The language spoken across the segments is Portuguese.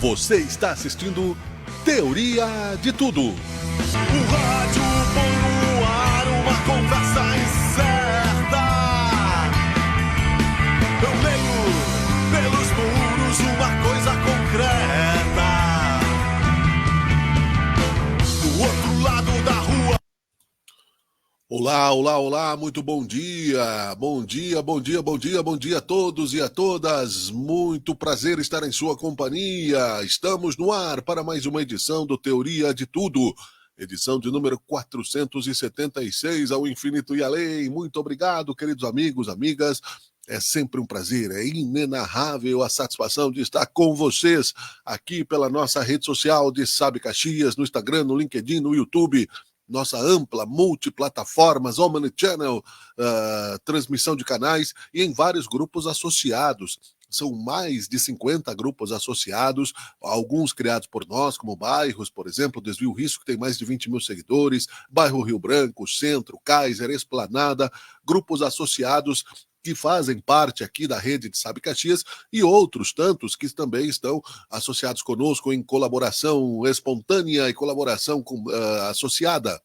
Você está assistindo Teoria de Tudo. O rádio põe no ar uma conversa incerta. Eu leio pelos muros uma coisa concreta. Do outro lado da rua. Olá, olá, olá, muito bom dia. Bom dia, bom dia, bom dia, bom dia a todos e a todas. Muito prazer estar em sua companhia. Estamos no ar para mais uma edição do Teoria de Tudo. Edição de número 476, ao infinito e além. Muito obrigado, queridos amigos, amigas. É sempre um prazer, é inenarrável a satisfação de estar com vocês aqui pela nossa rede social de Sabe Caxias, no Instagram, no LinkedIn, no YouTube. Nossa ampla multiplataformas, omnichannel, transmissão de canais e em vários grupos associados. São mais de 50 grupos associados, alguns criados por nós, como bairros, por exemplo, Desvio Risco, que tem mais de 20 mil seguidores, bairro Rio Branco, Centro, Kaiser, Esplanada, grupos associados que fazem parte aqui da rede de Sabe Caxias e outros tantos que também estão associados conosco em colaboração espontânea e colaboração associada.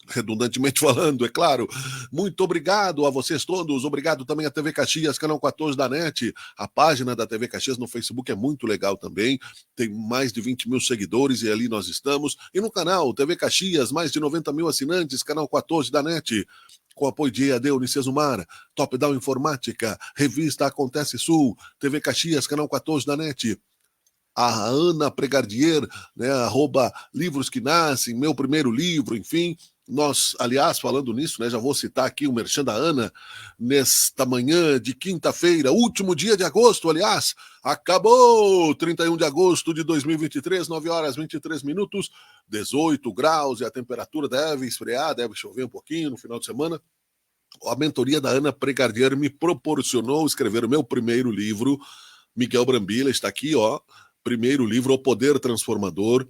Redundantemente falando, é claro. Muito obrigado a vocês todos, obrigado também à TV Caxias, canal 14 da NET, a página da TV Caxias no Facebook é muito legal também, tem mais de 20 mil seguidores e ali nós estamos, e no canal TV Caxias, mais de 90 mil assinantes, canal 14 da NET, com apoio de EAD Unicesumar, Top Down Informática, Revista Acontece Sul, TV Caxias, canal 14 da NET, a Ana Pregardier, né, @Livros que Nascem, meu primeiro livro, enfim. Nós, aliás, falando nisso, né, já vou citar aqui o merchan da Ana, nesta manhã de quinta-feira, último dia de agosto, aliás, acabou, 31 de agosto de 2023, 9 horas 23 minutos, 18 graus, e a temperatura deve esfriar, deve chover um pouquinho no final de semana. A mentoria da Ana Pregardier me proporcionou escrever o meu primeiro livro. Miguel Brambila está aqui, ó, primeiro livro, O Poder Transformador.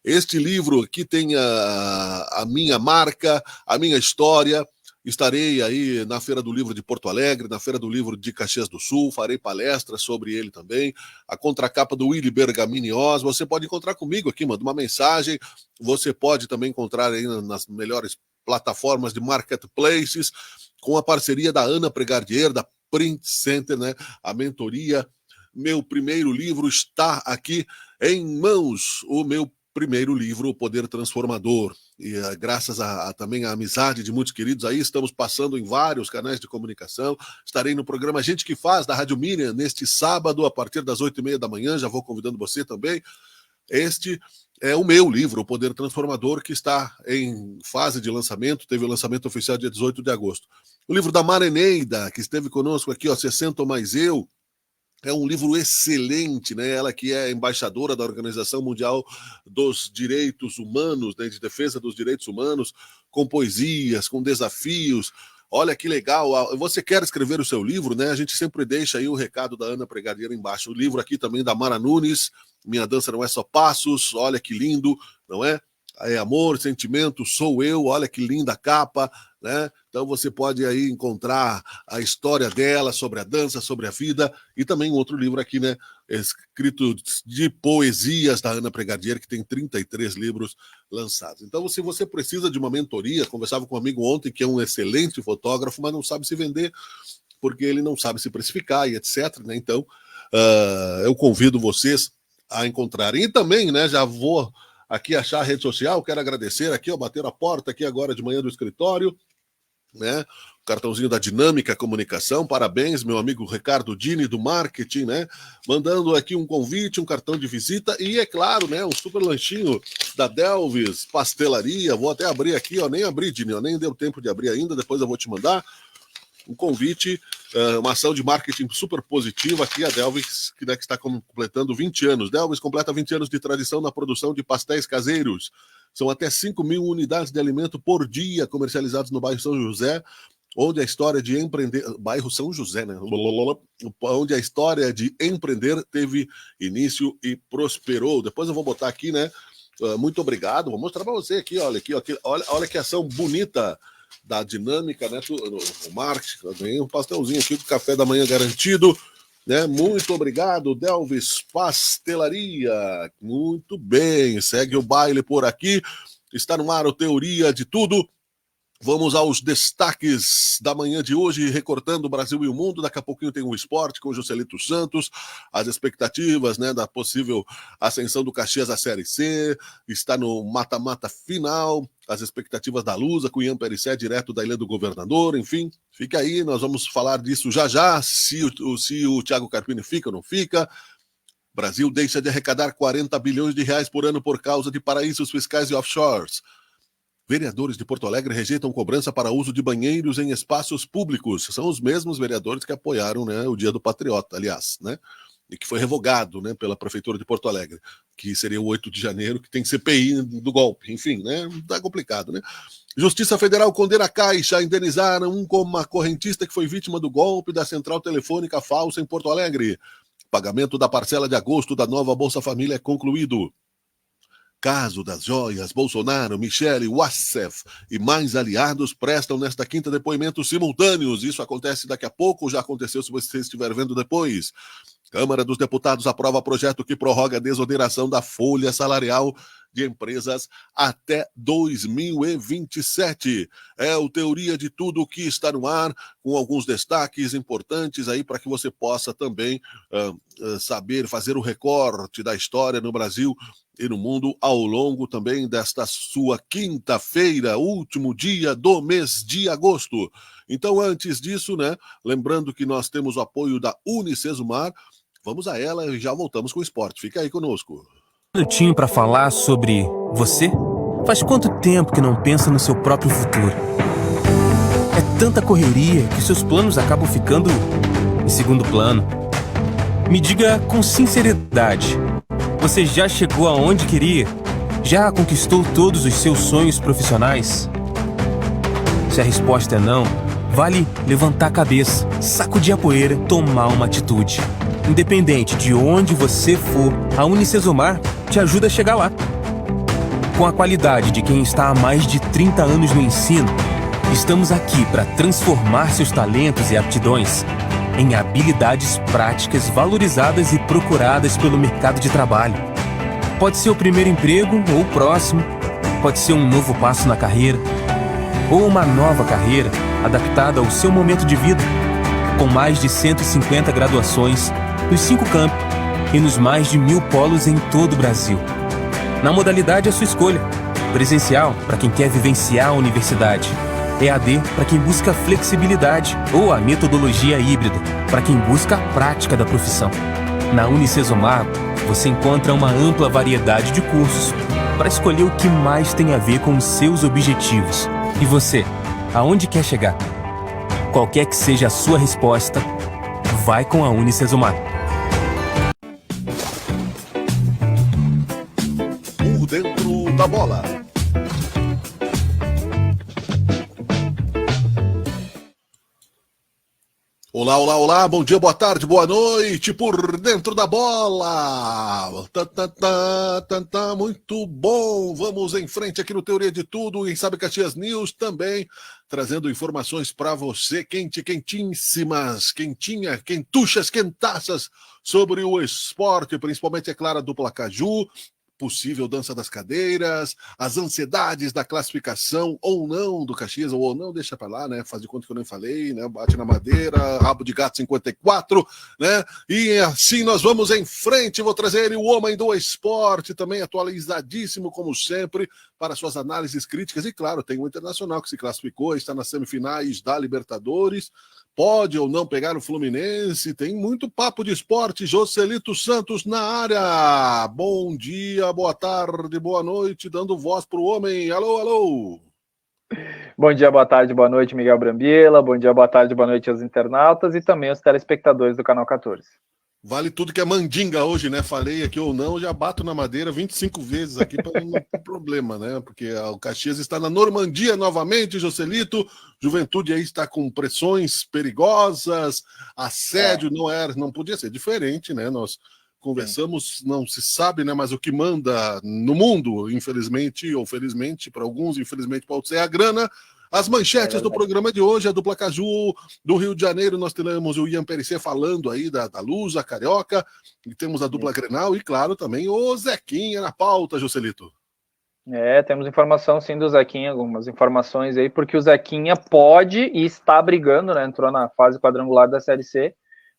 Este livro aqui tem a minha marca, a minha história. Estarei aí na Feira do Livro de Porto Alegre, na Feira do Livro de Caxias do Sul, farei palestras sobre ele também. A contracapa do Willy Bergamini Oz, você pode encontrar comigo aqui, manda uma mensagem. Você pode também encontrar aí nas melhores plataformas de marketplaces, com a parceria da Ana Pregardier, da Print Center, né? A mentoria. Meu primeiro livro está aqui em mãos, o meu primeiro livro, O Poder Transformador. E graças também à amizade de muitos queridos aí, estamos passando em vários canais de comunicação. Estarei no programa Gente que Faz, da Rádio Miriam, neste sábado, a partir das 8h30 da manhã. Já vou convidando você também. Este é o meu livro, O Poder Transformador, que está em fase de lançamento. Teve o lançamento oficial dia 18 de agosto. O livro da Mareneida, que esteve conosco aqui, ó, 60 mais eu. É um livro excelente, né? Ela que é embaixadora da Organização Mundial dos Direitos Humanos, né? De defesa dos direitos humanos, com poesias, com desafios. Olha que legal. Você quer escrever o seu livro, né? A gente sempre deixa aí o recado da Ana Pregardier embaixo. O livro aqui também da Mara Nunes, Minha Dança Não É Só Passos. Olha que lindo, não é? É amor, sentimento, sou eu, olha que linda capa, né? Então você pode aí encontrar a história dela, sobre a dança, sobre a vida, e também um outro livro aqui, né? Escrito de poesias da Ana Pregardier, que tem 33 livros lançados. Então, se você precisa de uma mentoria, conversava com um amigo ontem, que é um excelente fotógrafo, mas não sabe se vender, porque ele não sabe se precificar e etc, né? Então, eu convido vocês a encontrarem. E também, né, já vou aqui achar a rede social, quero agradecer aqui, ó, bater a porta aqui agora de manhã do escritório, né? O cartãozinho da Dinâmica Comunicação, parabéns, meu amigo Ricardo Dini, do marketing, né? Mandando aqui um convite, um cartão de visita e, é claro, né, um super lanchinho da Delvis Pastelaria. Vou até abrir aqui, ó, nem abri, Dini, ó, nem deu tempo de abrir ainda, depois eu vou te mandar um convite, uma ação de marketing super positiva aqui, a Delvis, que está completando 20 anos. Delvis completa 20 anos de tradição na produção de pastéis caseiros. São até 5 mil unidades de alimento por dia comercializados no bairro São José, onde a história de empreender... Bairro São José, né? Onde a história de empreender teve início e prosperou. Depois eu vou botar aqui, né? Muito obrigado. Vou mostrar para você aqui, olha olha que ação bonita da Dinâmica, né? O marketing, também um pastelzinho aqui com café da manhã garantido. Né? Muito obrigado, Delvis Pastelaria. Muito bem, segue o baile por aqui. Está no ar o Teoria de Tudo. Vamos aos destaques da manhã de hoje, recortando o Brasil e o mundo. Daqui a pouquinho tem o esporte com o Joselito Santos, as expectativas, né, da possível ascensão do Caxias à Série C, está no mata-mata final, as expectativas da Lusa com o Ian Perissé, direto da Ilha do Governador, enfim, fica aí, nós vamos falar disso já já, se o Thiago Carpini fica ou não fica. Brasil deixa de arrecadar 40 bilhões de reais por ano por causa de paraísos fiscais e offshores. Vereadores de Porto Alegre rejeitam cobrança para uso de banheiros em espaços públicos. São os mesmos vereadores que apoiaram, né, o Dia do Patriota, aliás, né? E que foi revogado, né, pela Prefeitura de Porto Alegre, que seria o 8 de janeiro, que tem CPI do golpe. Enfim, né? Tá complicado, né? Justiça Federal condena a Caixa a indenizar uma correntista que foi vítima do golpe da central telefônica falsa em Porto Alegre. Pagamento da parcela de agosto da nova Bolsa Família é concluído. Caso das joias, Bolsonaro, Michele, Wassef e mais aliados prestam nesta quinta depoimentos simultâneos. Isso acontece daqui a pouco, já aconteceu se você estiver vendo depois. Câmara dos Deputados aprova projeto que prorroga a desoneração da folha salarial de empresas até 2027. É o Teoria de Tudo que está no ar, com alguns destaques importantes aí para que você possa também saber fazer o recorte da história no Brasil e no mundo ao longo também desta sua quinta-feira, último dia do mês de agosto. Então, antes disso, né, lembrando que nós temos o apoio da Unicesumar, vamos a ela e já voltamos com o esporte. Fica aí conosco. Um minutinho para falar sobre você? Faz quanto tempo que não pensa no seu próprio futuro? É tanta correria que seus planos acabam ficando em segundo plano. Me diga com sinceridade, você já chegou aonde queria? Já conquistou todos os seus sonhos profissionais? Se a resposta é não, vale levantar a cabeça, sacudir a poeira, tomar uma atitude. Independente de onde você for, a Unicesumar te ajuda a chegar lá. Com a qualidade de quem está há mais de 30 anos no ensino, estamos aqui para transformar seus talentos e aptidões em habilidades práticas valorizadas e procuradas pelo mercado de trabalho. Pode ser o primeiro emprego ou o próximo, pode ser um novo passo na carreira, ou uma nova carreira adaptada ao seu momento de vida, com mais de 150 graduações nos 5 campi e nos mais de 1.000 polos em todo o Brasil. Na modalidade à sua escolha, presencial para quem quer vivenciar a universidade, EAD para quem busca flexibilidade ou a metodologia híbrida para quem busca a prática da profissão. Na Unicesumar, você encontra uma ampla variedade de cursos para escolher o que mais tem a ver com os seus objetivos. E você, aonde quer chegar? Qualquer que seja a sua resposta, vai com a Unicesumar. Por dentro da bola. Olá, olá, olá, bom dia, boa tarde, boa noite, por dentro da bola. Muito bom, vamos em frente aqui no Teoria de Tudo, quem sabe Caxias News também, trazendo informações para você, quentíssimas, quentuchas, quentaças, sobre o esporte, principalmente, é claro, a dupla Caju, possível dança das cadeiras, as ansiedades da classificação ou não do Caxias, ou não, deixa pra lá, né? Faz de conta que eu nem falei, né? Bate na madeira, rabo de gato 54, né? E assim nós vamos em frente. Vou trazer ele, o homem do esporte, também atualizadíssimo, como sempre, para suas análises críticas. E claro, tem o Internacional que se classificou, está nas semifinais da Libertadores. Pode ou não pegar o Fluminense, tem muito papo de esporte. Joselito Santos na área. Bom dia, boa tarde, boa noite, dando voz para o homem. Alô, alô. Bom dia, boa tarde, boa noite, Miguel Brambila. Bom dia, boa tarde, boa noite aos internautas e também aos telespectadores do Canal 14. Vale tudo que é mandinga hoje, né? Falei aqui ou não, já bato na madeira 25 vezes aqui para não ter problema, né? Porque o Caxias está na Normandia novamente, Joselito. Juventude aí está com pressões perigosas, assédio não podia ser diferente, né? Nós conversamos, não se sabe, né? Mas o que manda no mundo, infelizmente ou felizmente, para alguns, infelizmente pode ser a grana. As manchetes do programa de hoje, a dupla Caju do Rio de Janeiro, nós temos o Ian Perissé falando aí da Lusa, Carioca, e temos a dupla Grenal e, claro, também o Zequinha na pauta, Joselito. Temos informação sim do Zequinha, algumas informações aí, porque o Zequinha pode e está brigando, né? Entrou na fase quadrangular da Série C,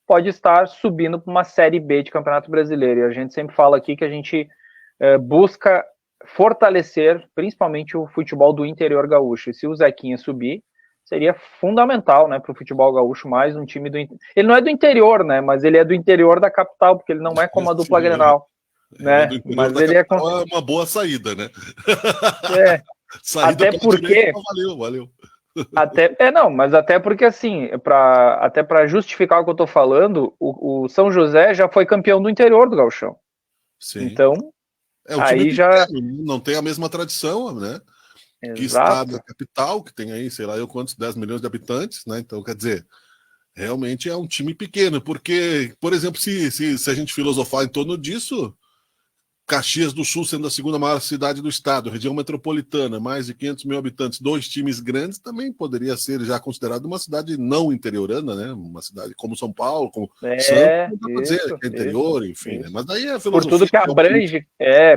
pode estar subindo para uma Série B de Campeonato Brasileiro. E a gente sempre fala aqui que a gente busca fortalecer principalmente o futebol do interior gaúcho. E se o Zequinha subir, seria fundamental, né, para o futebol gaúcho, mais um time do... Ele não é do interior, né, mas ele é do interior da capital, porque ele não é como a dupla Grenal. Né? Mas ele é uma boa saída, né? Saída até porque valeu. Até porque assim, até para justificar o que eu tô falando, o São José já foi campeão do interior do Gauchão. Sim. Então, o time aí já não tem a mesma tradição, né? Exato. Que está na capital, que tem aí, sei lá, quantos 10 milhões de habitantes, né? Então, quer dizer, realmente é um time pequeno, porque, por exemplo, se a gente filosofar em torno disso, Caxias do Sul sendo a segunda maior cidade do estado, região metropolitana, mais de 500 mil habitantes, 2 times grandes, também poderia ser já considerado uma cidade não interiorana, né? Uma cidade como São Paulo, como Santos, não dá para dizer que é interior, enfim, né? Mas daí é filosofia.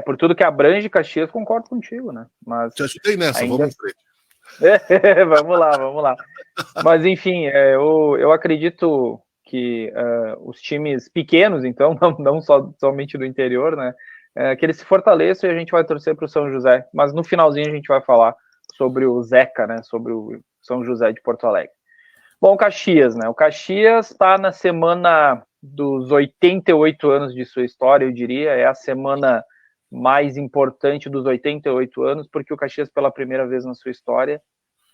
Por tudo que abrange Caxias, concordo contigo, né? Mas te ajudei nessa, vamos em frente. vamos lá. Mas enfim, eu acredito que os times pequenos, então, não somente do interior, né? Que eles se fortaleçam e a gente vai torcer para o São José. Mas no finalzinho a gente vai falar sobre o Zeca, né? Sobre o São José de Porto Alegre. Bom, Caxias, né? O Caxias está na semana dos 88 anos de sua história, eu diria. É a semana mais importante dos 88 anos, porque o Caxias, pela primeira vez na sua história,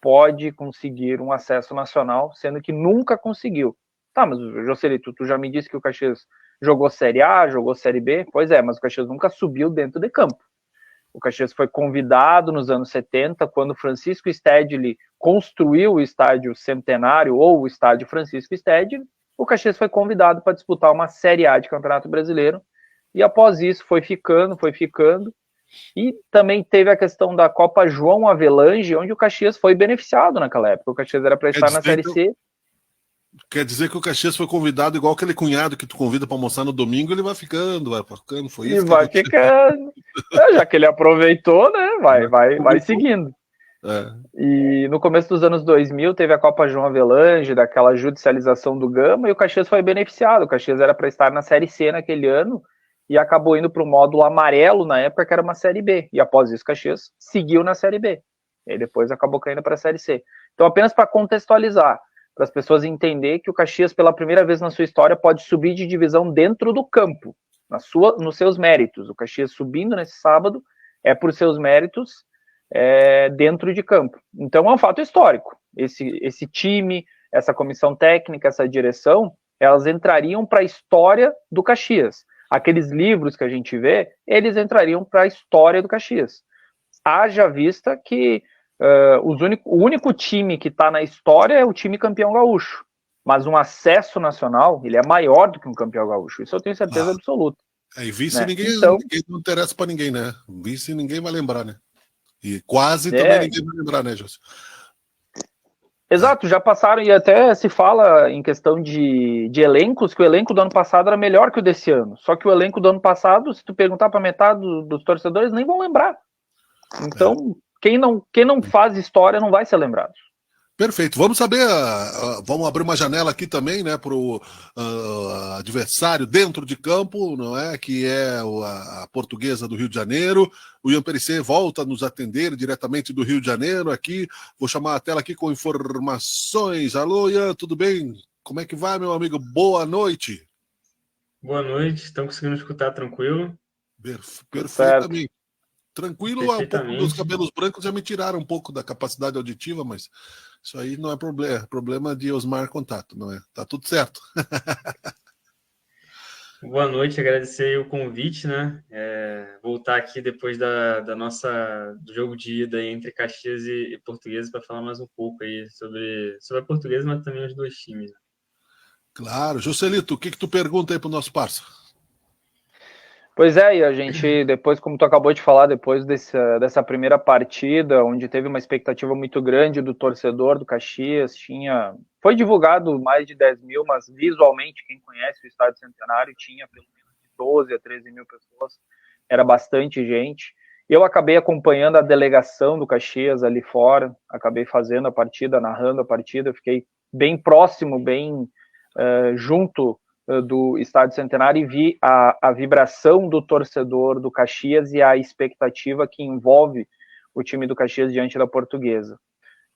pode conseguir um acesso nacional, sendo que nunca conseguiu. Tá, mas Joselito, tu já me disse que o Caxias jogou Série A, jogou Série B? Pois é, mas o Caxias nunca subiu dentro de campo. O Caxias foi convidado nos anos 70, quando Francisco Stedley construiu o estádio Centenário, ou o estádio Francisco Stedley, o Caxias foi convidado para disputar uma Série A de Campeonato Brasileiro, e após isso foi ficando, e também teve a questão da Copa João Avelange, onde o Caxias foi beneficiado naquela época. O Caxias era para estar na Série C. Quer dizer que o Caxias foi convidado igual aquele cunhado que tu convida para almoçar no domingo, ele vai ficando, foi isso? E vai ficando. Já que ele aproveitou, né? Vai seguindo. E no começo dos anos 2000 teve a Copa João Avelange, daquela judicialização do Gama, e o Caxias foi beneficiado. O Caxias era para estar na Série C naquele ano e acabou indo para o módulo amarelo na época, que era uma Série B. E após isso, o Caxias seguiu na Série B. E aí depois acabou caindo para a Série C. Então, apenas para contextualizar, para as pessoas entenderem que o Caxias, pela primeira vez na sua história, pode subir de divisão dentro do campo, nos seus méritos. O Caxias subindo nesse sábado é por seus méritos dentro de campo. Então é um fato histórico. Esse time, essa comissão técnica, essa direção, elas entrariam para a história do Caxias. Aqueles livros que a gente vê, eles entrariam para a história do Caxias. Haja vista que o único time que está na história é o time campeão gaúcho, mas um acesso nacional, ele é maior do que um campeão gaúcho, isso eu tenho certeza absoluta. E vice, né? ninguém não interessa para ninguém, né? Vice ninguém vai lembrar, né? E quase também ninguém vai lembrar, né, José? Exato, já passaram, e até se fala em questão de elencos, que o elenco do ano passado era melhor que o desse ano, só que o elenco do ano passado, se tu perguntar para metade dos torcedores, nem vão lembrar. Então, quem não faz história não vai ser lembrado. Perfeito. Vamos saber, vamos abrir uma janela aqui também, né, para o adversário dentro de campo, não é? Que é a Portuguesa do Rio de Janeiro. O Ian Perissé volta a nos atender diretamente do Rio de Janeiro aqui. Vou chamar a tela aqui com informações. Alô, Ian, tudo bem? Como é que vai, meu amigo? Boa noite. Boa noite. Estão conseguindo escutar tranquilo? Perfeitamente. Tranquilo, um pouco dos cabelos brancos já me tiraram um pouco da capacidade auditiva, mas isso aí não é problema. É problema de Osmar Contato, não é? Tá tudo certo. Boa noite, agradecer o convite, né? Voltar aqui depois do jogo de ida entre Caxias e Portuguesa para falar mais um pouco aí sobre a Portuguesa, mas também os dois times. Claro. Joselito, o que tu pergunta aí pro nosso parceiro? Pois é, e a gente, depois, como tu acabou de falar, depois dessa primeira partida, onde teve uma expectativa muito grande do torcedor do Caxias, foi divulgado mais de 10 mil, mas visualmente, quem conhece o Estádio Centenário, tinha pelo menos de 12 a 13 mil pessoas, era bastante gente. Eu acabei acompanhando a delegação do Caxias ali fora, acabei fazendo a partida, narrando a partida, fiquei bem próximo, bem junto do Estádio Centenário e vi a vibração do torcedor do Caxias e a expectativa que envolve o time do Caxias diante da Portuguesa. O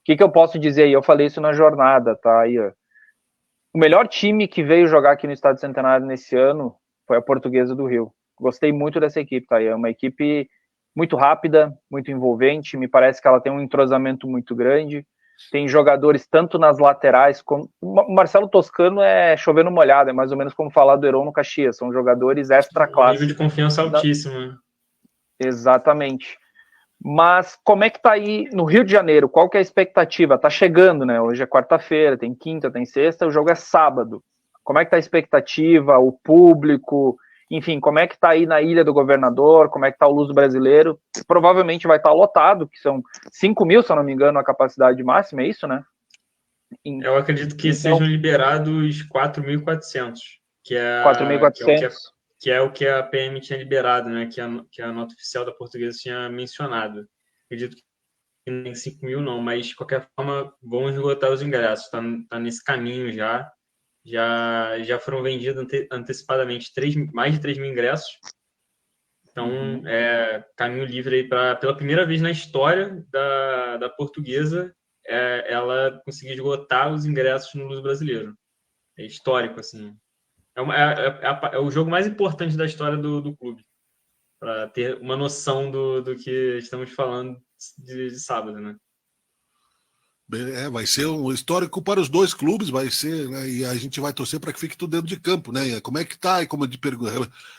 que eu posso dizer aí? Eu falei isso na jornada, tá? Aí, o melhor time que veio jogar aqui no Estádio Centenário nesse ano foi a Portuguesa do Rio. Gostei muito dessa equipe, tá? É uma equipe muito rápida, muito envolvente, me parece que ela tem um entrosamento muito grande, tem jogadores tanto nas laterais, como o Marcelo Toscano é chovendo molhado, é mais ou menos como falar do Heron no Caxias, são jogadores extra classe. Nível de confiança altíssimo. Exatamente. Mas como é que tá aí no Rio de Janeiro? Qual que é a expectativa? Tá chegando, né? Hoje é quarta-feira, tem quinta, tem sexta, o jogo é sábado. Como é que tá a expectativa, o público, enfim, como é que tá aí na Ilha do Governador, como é que tá o Luso Brasileiro? Provavelmente vai estar lotado, que são 5 mil, se eu não me engano, a capacidade máxima, é isso, né? Eu acredito que sejam liberados 4.400, que é 4.400. Que é o que a PM tinha liberado, né? Que a nota oficial da Portuguesa tinha mencionado. Acredito que nem 5 mil não, mas de qualquer forma vão esgotar os ingressos. Tá nesse caminho já. Já foram vendidos antecipadamente mais de 3 mil ingressos. Então, caminho livre aí pela primeira vez na história da Portuguesa, ela conseguir esgotar os ingressos no Luso Brasileiro. É histórico, assim. É o jogo mais importante da história do clube, para ter uma noção do que estamos falando de sábado, né? Vai ser um histórico para os dois clubes, vai ser, né? E a gente vai torcer para que fique tudo dentro de campo, né? Como é que tá, e como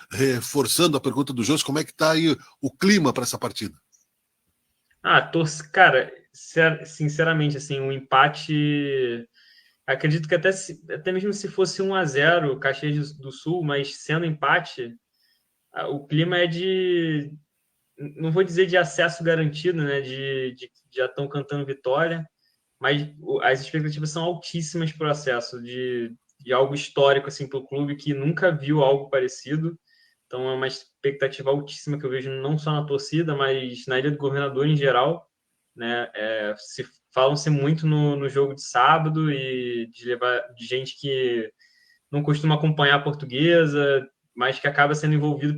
reforçando a pergunta do Jô, como é que tá aí o clima para essa partida? Cara, sinceramente, assim, o empate, acredito que até mesmo se fosse 1-0 Caxias do Sul, mas sendo empate, o clima é não vou dizer de acesso garantido, né? De já estão cantando vitória, mas as expectativas são altíssimas para o acesso, de algo histórico assim, para o clube que nunca viu algo parecido. Então é uma expectativa altíssima que eu vejo não só na torcida, mas na Ilha do Governador em geral. Né? Falam-se muito no jogo de sábado e de levar de gente que não costuma acompanhar a Portuguesa, mas que acaba sendo envolvido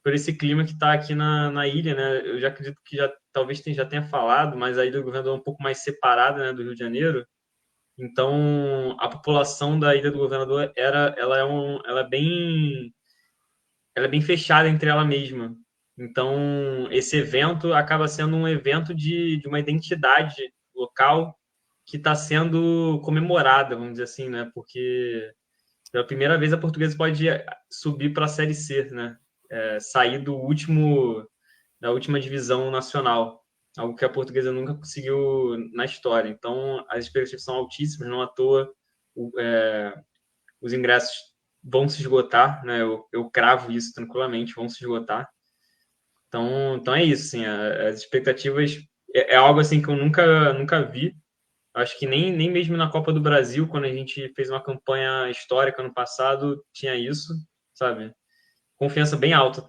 por esse clima que está aqui na ilha, né? Eu já acredito que talvez já tenha falado, mas a Ilha do Governador é um pouco mais separada, né, do Rio de Janeiro. Então, a população da Ilha do Governador ela é bem fechada entre ela mesma. Então, esse evento acaba sendo um evento de uma identidade local que está sendo comemorada, vamos dizer assim, né? Porque pela primeira vez a Portuguesa pode subir para a Série C, né? Sair da última divisão nacional, algo que a Portuguesa nunca conseguiu na história. Então, as expectativas são altíssimas, não à toa os ingressos vão se esgotar, né? Eu cravo isso tranquilamente, vão se esgotar. Então é isso, assim, as expectativas é algo assim que eu nunca vi. Acho que nem mesmo na Copa do Brasil, quando a gente fez uma campanha histórica no passado, tinha isso, sabe? Confiança bem alta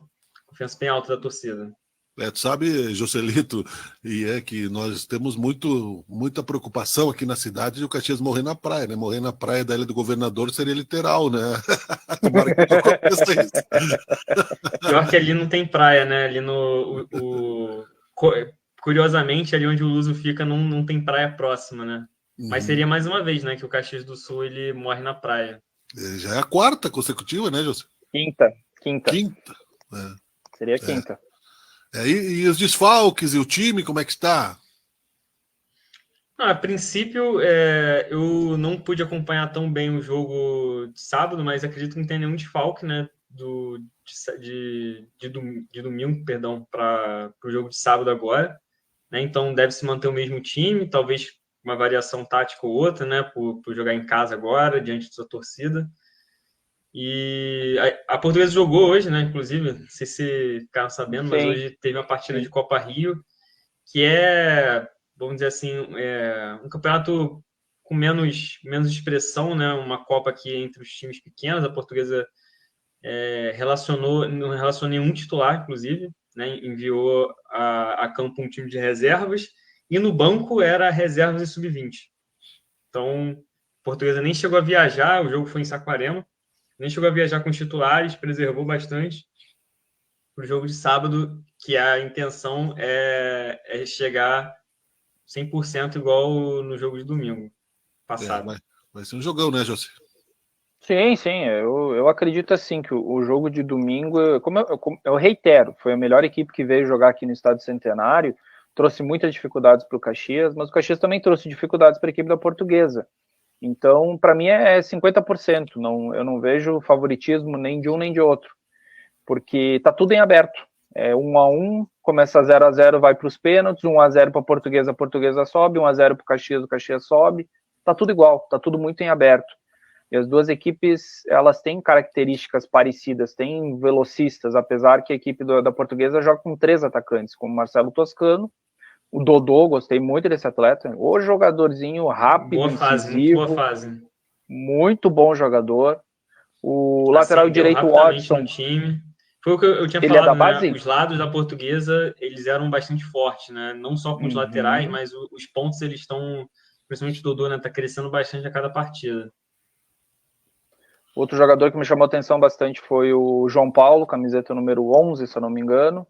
da torcida. Tu sabe, Joselito, que nós temos muita preocupação aqui na cidade de o Caxias morrer na praia, né? Morrer na praia da Ilha do Governador seria literal, né? Tomara que não aconteça isso. Pior que ali não tem praia, né? Ali curiosamente, ali onde o Luso fica, não tem praia próxima, né? Mas seria mais uma vez, né? Que o Caxias do Sul, ele morre na praia. Já é a quarta consecutiva, né, José? Quinta. Seria a quinta. E os desfalques e o time, como é que está? A princípio, eu não pude acompanhar tão bem o jogo de sábado, mas acredito que não tem nenhum desfalque, né, de domingo, perdão, para o jogo de sábado agora. Né? Então, deve se manter o mesmo time, talvez uma variação tática ou outra, né, por jogar em casa agora, diante da sua torcida. E a Portuguesa jogou hoje, né? Inclusive, não sei se ficaram sabendo, mas Sim. hoje teve uma partida de Copa Rio, que é, vamos dizer assim, um campeonato com menos expressão, né? Uma Copa aqui entre os times pequenos. A Portuguesa não relacionou nenhum titular, inclusive, né? Enviou a campo um time de reservas e no banco era reservas e sub-20. Então, a Portuguesa nem chegou a viajar, o jogo foi em Saquarema, nem chegou a viajar com os titulares, preservou bastante para o jogo de sábado, que a intenção é chegar 100% igual no jogo de domingo passado. Vai ser um jogão, né, José? Sim, eu acredito assim que o jogo de domingo, como eu reitero, foi a melhor equipe que veio jogar aqui no Estádio Centenário, trouxe muitas dificuldades para o Caxias, mas o Caxias também trouxe dificuldades para a equipe da Portuguesa. Então, para mim é 50%, eu não vejo favoritismo nem de um nem de outro, porque tá tudo em aberto. 1-1, começa 0-0, vai para os pênaltis, 1-0 para a Portuguesa sobe, 1-0 para o Caxias sobe, tá tudo igual, tá tudo muito em aberto. E as duas equipes, elas têm características parecidas, têm velocistas, apesar que a equipe da Portuguesa joga com 3 atacantes, como Marcelo Toscano, o Dodô, gostei muito desse atleta, o jogadorzinho rápido, incisivo, boa fase. Muito bom jogador. O lateral direito, o Watson. No time. Foi o que eu tinha Ele falado, é da base? Né? Os lados da Portuguesa, eles eram bastante fortes, né? Não só com os laterais, mas os pontos, eles estão, principalmente o Dodô, né? Tá crescendo bastante a cada partida. Outro jogador que me chamou a atenção bastante foi o João Paulo, camiseta número 11, se eu não me engano.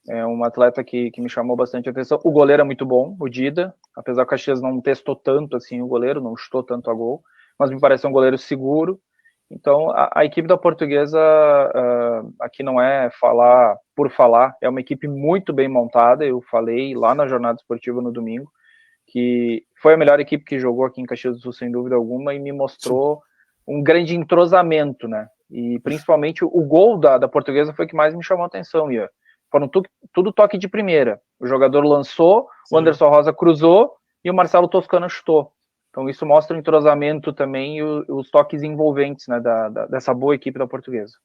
É um atleta que me chamou bastante a atenção. O goleiro é muito bom, o Dida, apesar que o Caxias não testou tanto assim o goleiro, não chutou tanto a gol, mas me parece um goleiro seguro. Então, a equipe da Portuguesa, aqui não é falar por falar, é uma equipe muito bem montada. Eu falei lá na Jornada Esportiva no domingo, que foi a melhor equipe que jogou aqui em Caxias do Sul, sem dúvida alguma, e me mostrou um grande entrosamento, né? E principalmente o gol da Portuguesa foi o que mais me chamou a atenção, Ian. Foram tudo toque de primeira. O jogador lançou, o Anderson Rosa cruzou e o Marcelo Toscano chutou. Então isso mostra o entrosamento também e os toques envolventes, né, dessa boa equipe da Portuguesa.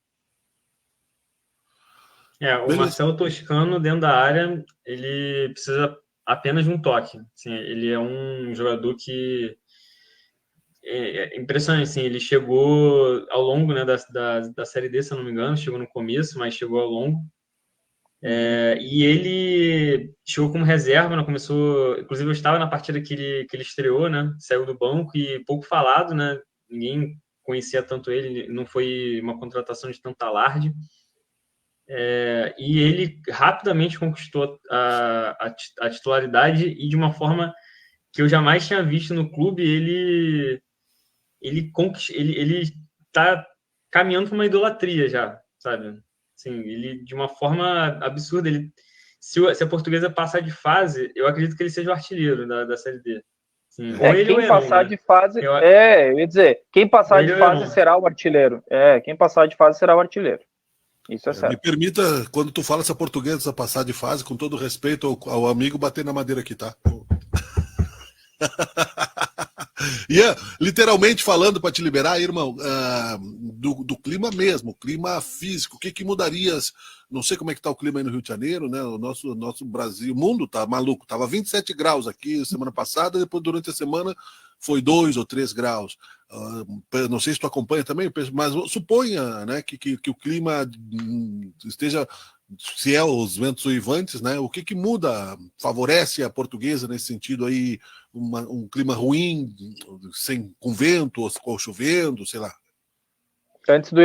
O Marcelo Toscano, dentro da área, ele precisa apenas de um toque. Assim, ele é um jogador que é impressionante. Assim, ele chegou ao longo, né, da Série D, se eu não me engano, chegou no começo, mas chegou ao longo. E ele chegou como reserva, né? Começou, inclusive eu estava na partida que ele estreou, né? Saiu do banco e pouco falado, né? Ninguém conhecia tanto ele, não foi uma contratação de tanto alarde. E ele rapidamente conquistou a titularidade e de uma forma que eu jamais tinha visto no clube. Ele está caminhando para uma idolatria já, sabe? Assim, ele, de uma forma absurda, se a Portuguesa passar de fase, eu acredito que ele seja o artilheiro da Série D. Assim, quem passar de fase, eu ia dizer, quem passar de fase será o artilheiro. Quem passar de fase será o artilheiro. Isso é certo. Me permita, quando tu fala essa Portuguesa passar de fase, com todo respeito ao amigo, bater na madeira aqui, tá? Literalmente falando, para te liberar, irmão, do clima mesmo, clima físico, o que mudarias? Não sei como é que tá o clima aí no Rio de Janeiro, né? O nosso Brasil, o mundo tá maluco, tava 27 graus aqui semana passada, depois durante a semana foi 2 ou 3 graus. Não sei se tu acompanha também, mas suponha, né, que o clima esteja, se é os ventos uivantes, né? O que muda, favorece a Portuguesa nesse sentido aí, um clima ruim, com vento ou chovendo, sei lá. Antes do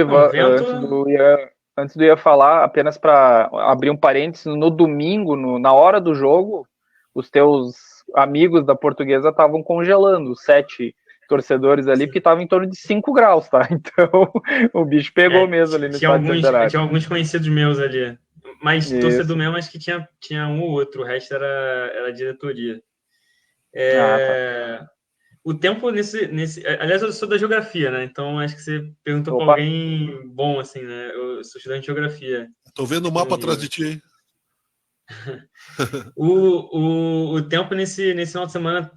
Ian falar, apenas para abrir um parênteses, no domingo, na hora do jogo, os teus amigos da Portuguesa estavam congelando, 7 torcedores ali, porque estava em torno de 5 graus, tá? Então, o bicho pegou mesmo ali no Estádio Centenário. Tinha alguns conhecidos meus ali, mas torcedor mesmo, acho que tinha um ou outro, o resto era diretoria. Tá. O tempo aliás, eu sou da geografia, né? Então acho que você perguntou para alguém bom, assim, né? Eu sou estudante de geografia. Tô vendo o mapa atrás de ti, hein? O tempo nesse final de semana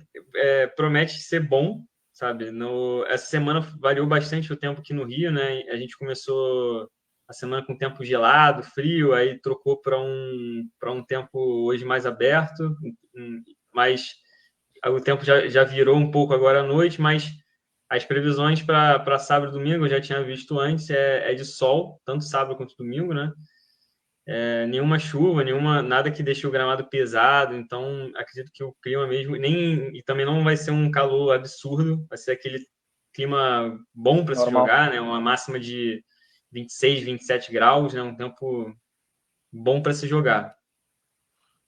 promete ser bom, sabe? Essa semana variou bastante o tempo aqui no Rio, né? A gente começou a semana com tempo gelado, frio, aí trocou para um tempo hoje mais aberto, mas o tempo já virou um pouco agora à noite, mas as previsões para sábado e domingo, eu já tinha visto antes, é de sol, tanto sábado quanto domingo, né? Nenhuma chuva, nada que deixe o gramado pesado, então acredito que o clima mesmo, e também não vai ser um calor absurdo, vai ser aquele clima bom para se jogar, né? Uma máxima de 26, 27 graus, né? Um tempo bom para se jogar.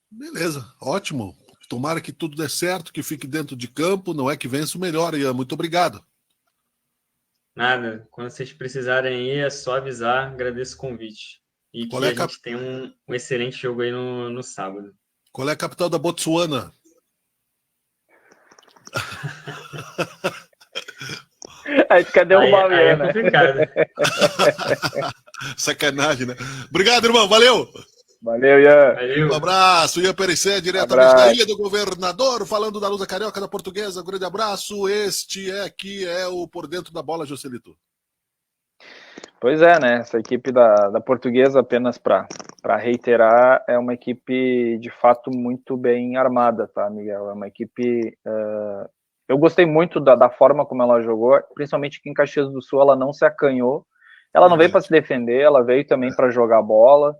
Beleza, ótimo. Tomara que tudo dê certo, que fique dentro de campo, não é que vença o melhor, Ian. Muito obrigado. Nada, quando vocês precisarem aí, é só avisar, agradeço o convite. E que a gente tenha um excelente jogo aí no sábado. Qual é a capital da Botsuana? Aí tu quer derrubar aí é complicado. Sacanagem, né? Obrigado, irmão. Valeu! Valeu, Ian. Um abraço. Ian Perissé, diretamente da Ilha do Governador, falando da Lusa Carioca da Portuguesa. Um grande abraço. Este aqui é o Por Dentro da Bola, Joselito. Pois é, né? Essa equipe da Portuguesa, apenas para reiterar, é uma equipe de fato muito bem armada, tá, Miguel? É uma equipe. Eu gostei muito da forma como ela jogou, principalmente que em Caxias do Sul ela não se acanhou. Ela não veio para se defender, ela veio também para jogar bola.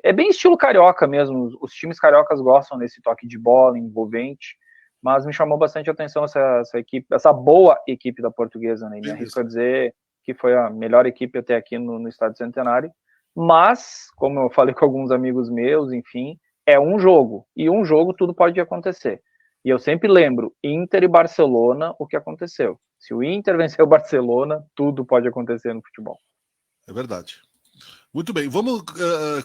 É bem estilo carioca mesmo. Os times cariocas gostam desse toque de bola envolvente, mas me chamou bastante a atenção essa equipe, essa boa equipe da Portuguesa, né? Me arrisco a dizer que foi a melhor equipe até aqui no Estádio Centenário, mas, como eu falei com alguns amigos meus, enfim, é um jogo, e um jogo tudo pode acontecer. E eu sempre lembro, Inter e Barcelona, o que aconteceu. Se o Inter vencer o Barcelona, tudo pode acontecer no futebol. É verdade. Muito bem, vamos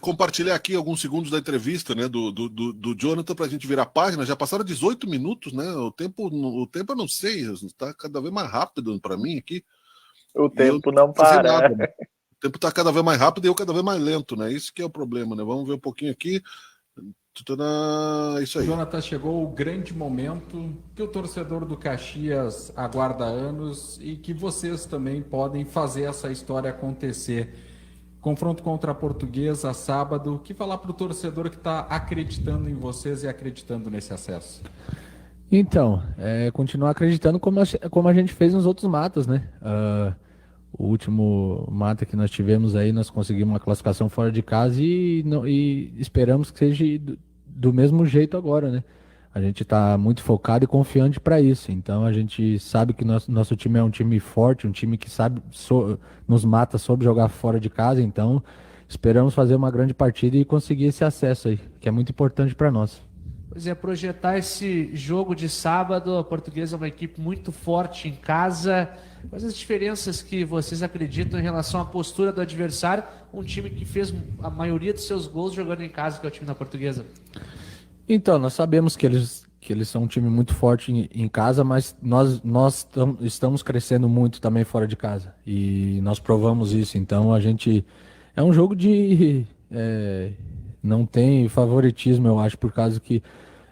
compartilhar aqui alguns segundos da entrevista, né, do Jonathan, para a gente virar a página. Já passaram 18 minutos, né? O tempo eu não sei, está cada vez mais rápido para mim aqui. O tempo não para. Nada, né? O tempo está cada vez mais rápido e eu cada vez mais lento, né? Isso que é o problema, né? Vamos ver um pouquinho aqui. Isso aí. Jonathan, chegou o grande momento que o torcedor do Caxias aguarda há anos e que vocês também podem fazer essa história acontecer. Confronto contra a Portuguesa, sábado. O que falar para o torcedor que está acreditando em vocês e acreditando nesse acesso? Então, continuar acreditando como a gente fez nos outros matas, né? O último mata que nós tivemos aí, nós conseguimos uma classificação fora de casa e esperamos que seja do mesmo jeito agora, né? A gente está muito focado e confiante para isso. Então a gente sabe que nosso time é um time forte, um time que sabe nos mata, soube jogar fora de casa. Então esperamos fazer uma grande partida e conseguir esse acesso aí, que é muito importante para nós. Pois é, projetar esse jogo de sábado. A Portuguesa é uma equipe muito forte em casa. Quais as diferenças que vocês acreditam em relação à postura do adversário? Um time que fez a maioria dos seus gols jogando em casa, que é o time da Portuguesa. Então, nós sabemos que eles são um time muito forte em casa, mas nós estamos crescendo muito também fora de casa. E nós provamos isso. Então, a gente... É um jogo de... não tem favoritismo, eu acho, por causa que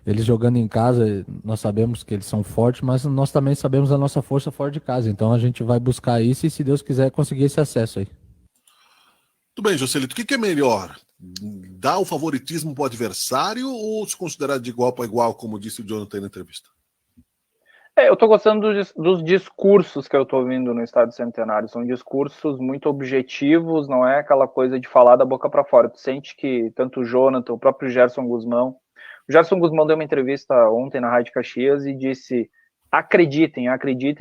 eles jogando em casa, nós sabemos que eles são fortes, mas nós também sabemos a nossa força fora de casa. Então a gente vai buscar isso e, se Deus quiser, conseguir esse acesso aí. Tudo bem, Joselito. O que é melhor? Dar o favoritismo para o adversário ou se considerar de igual para igual, como disse o Jonathan na entrevista? Eu estou gostando dos discursos que eu estou ouvindo no Estádio Centenário. São discursos muito objetivos, não é aquela coisa de falar da boca para fora. Tu sente que tanto o Jonathan, o próprio Gerson Guzmão... O Gerson Guzmão deu uma entrevista ontem na Rádio Caxias e disse: acreditem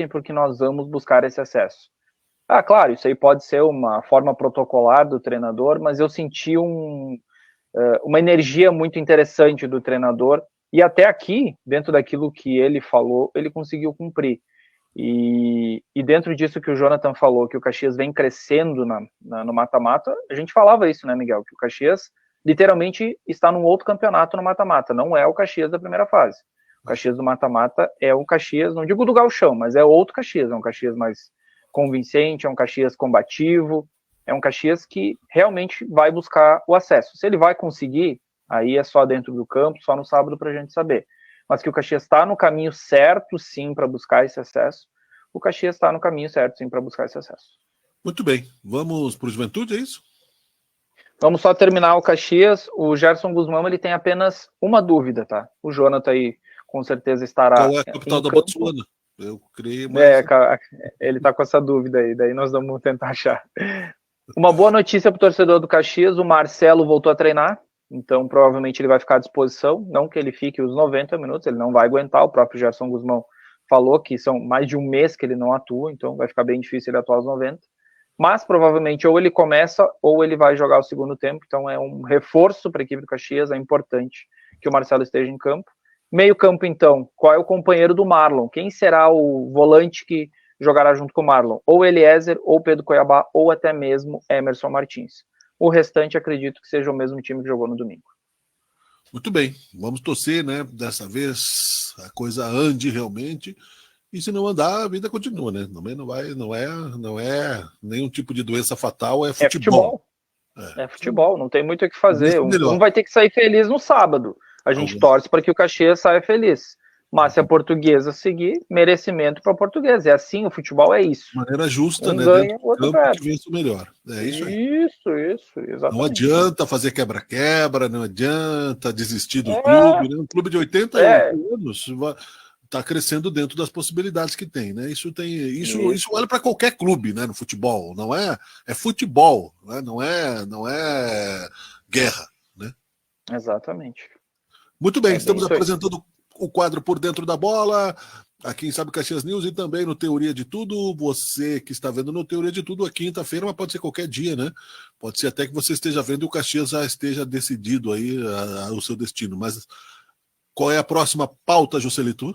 porque nós vamos buscar esse acesso. Claro, isso aí pode ser uma forma protocolar do treinador, mas eu senti uma energia muito interessante do treinador. E até aqui, dentro daquilo que ele falou, ele conseguiu cumprir. E dentro disso que o Jonathan falou, que o Caxias vem crescendo no mata-mata, a gente falava isso, né, Miguel? Que o Caxias literalmente está num outro campeonato no mata-mata. Não é o Caxias da primeira fase. O Caxias do mata-mata é um Caxias, não digo do gauchão, mas é outro Caxias. É um Caxias mais convincente, é um Caxias combativo, é um Caxias que realmente vai buscar o acesso. Se ele vai conseguir, aí é só dentro do campo, só no sábado para a gente saber. Mas que o Caxias está no caminho certo, sim, para buscar esse acesso. o Caxias está no caminho certo, sim, para buscar esse acesso. Muito bem. Vamos para o Juventude, é isso? Vamos só terminar o Caxias. O Gerson Guzmão, ele tem apenas uma dúvida, tá? O Jonathan aí com certeza estará Qual é a capital da campo. Botsuana? Eu creio, mas... Ele está com essa dúvida aí, daí nós vamos tentar achar. Uma boa notícia para o torcedor do Caxias, o Marcelo voltou a treinar, então provavelmente ele vai ficar à disposição, não que ele fique os 90 minutos, ele não vai aguentar, o próprio Gerson Guzmão falou que são mais de um mês que ele não atua, então vai ficar bem difícil ele atuar os 90, mas provavelmente ou ele começa ou ele vai jogar o segundo tempo, então é um reforço para a equipe do Caxias, é importante que o Marcelo esteja em campo. Meio campo então, qual é o companheiro do Marlon? Quem será o volante que jogará junto com o Marlon? Ou Eliezer, ou Pedro Cuiabá, ou até mesmo Emerson Martins. O restante acredito que seja o mesmo time que jogou no domingo. Muito bem, vamos torcer, né? Dessa vez a coisa ande realmente. E se não andar, a vida continua, né? Também não é nenhum tipo de doença fatal, é futebol. É futebol, não tem muito o que fazer. Um vai ter que sair feliz no sábado. A gente torce para que o Caxias saia feliz. Mas se a Portuguesa seguir, merecimento para a Portuguesa. É assim, o futebol é isso. De maneira justa, né? Ganha, o outro campo que vence o melhor. É isso aí. Isso, exatamente. Não adianta fazer quebra-quebra, não adianta desistir do clube, né? Um clube de 88 anos está crescendo dentro das possibilidades que tem, né? Isso vale para qualquer clube, né? No futebol, não é futebol, né? Não é guerra, né? Exatamente. Muito bem, estamos apresentando o quadro Por Dentro da Bola, aqui em Sabe Caxias News e também no Teoria de Tudo. Você que está vendo no Teoria de Tudo, é quinta-feira, mas pode ser qualquer dia, né? Pode ser até que você esteja vendo e o Caxias já esteja decidido aí o seu destino. Mas qual é a próxima pauta, Juscelito?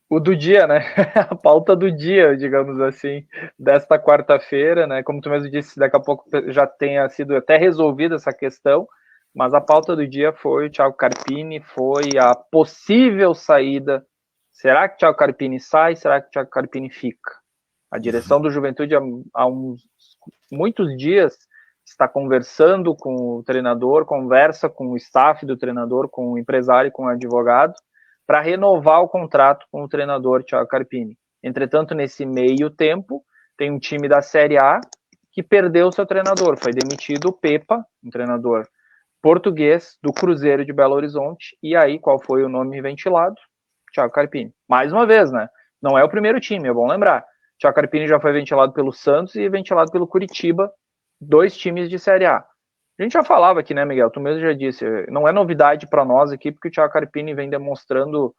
O do dia, né? A pauta do dia, digamos assim, desta quarta-feira, né? Como tu mesmo disse, daqui a pouco já tenha sido até resolvida essa questão, mas a pauta do dia foi o Thiago Carpini, foi a possível saída. Será que o Thiago Carpini sai? Será que o Thiago Carpini fica? A direção do Juventude há muitos dias está conversando com o treinador, conversa com o staff do treinador, com o empresário e com o advogado, para renovar o contrato com o treinador Thiago Carpini. Entretanto, nesse meio tempo, tem um time da Série A que perdeu seu treinador. Foi demitido o Pepa, um treinador português do Cruzeiro de Belo Horizonte. E aí, qual foi o nome ventilado? Thiago Carpini. Mais uma vez, né? Não é o primeiro time, é bom lembrar. Thiago Carpini já foi ventilado pelo Santos e ventilado pelo Curitiba, 2 times de Série A. A gente já falava aqui, né, Miguel? Tu mesmo já disse, não é novidade para nós aqui, porque o Thiago Carpini vem demonstrando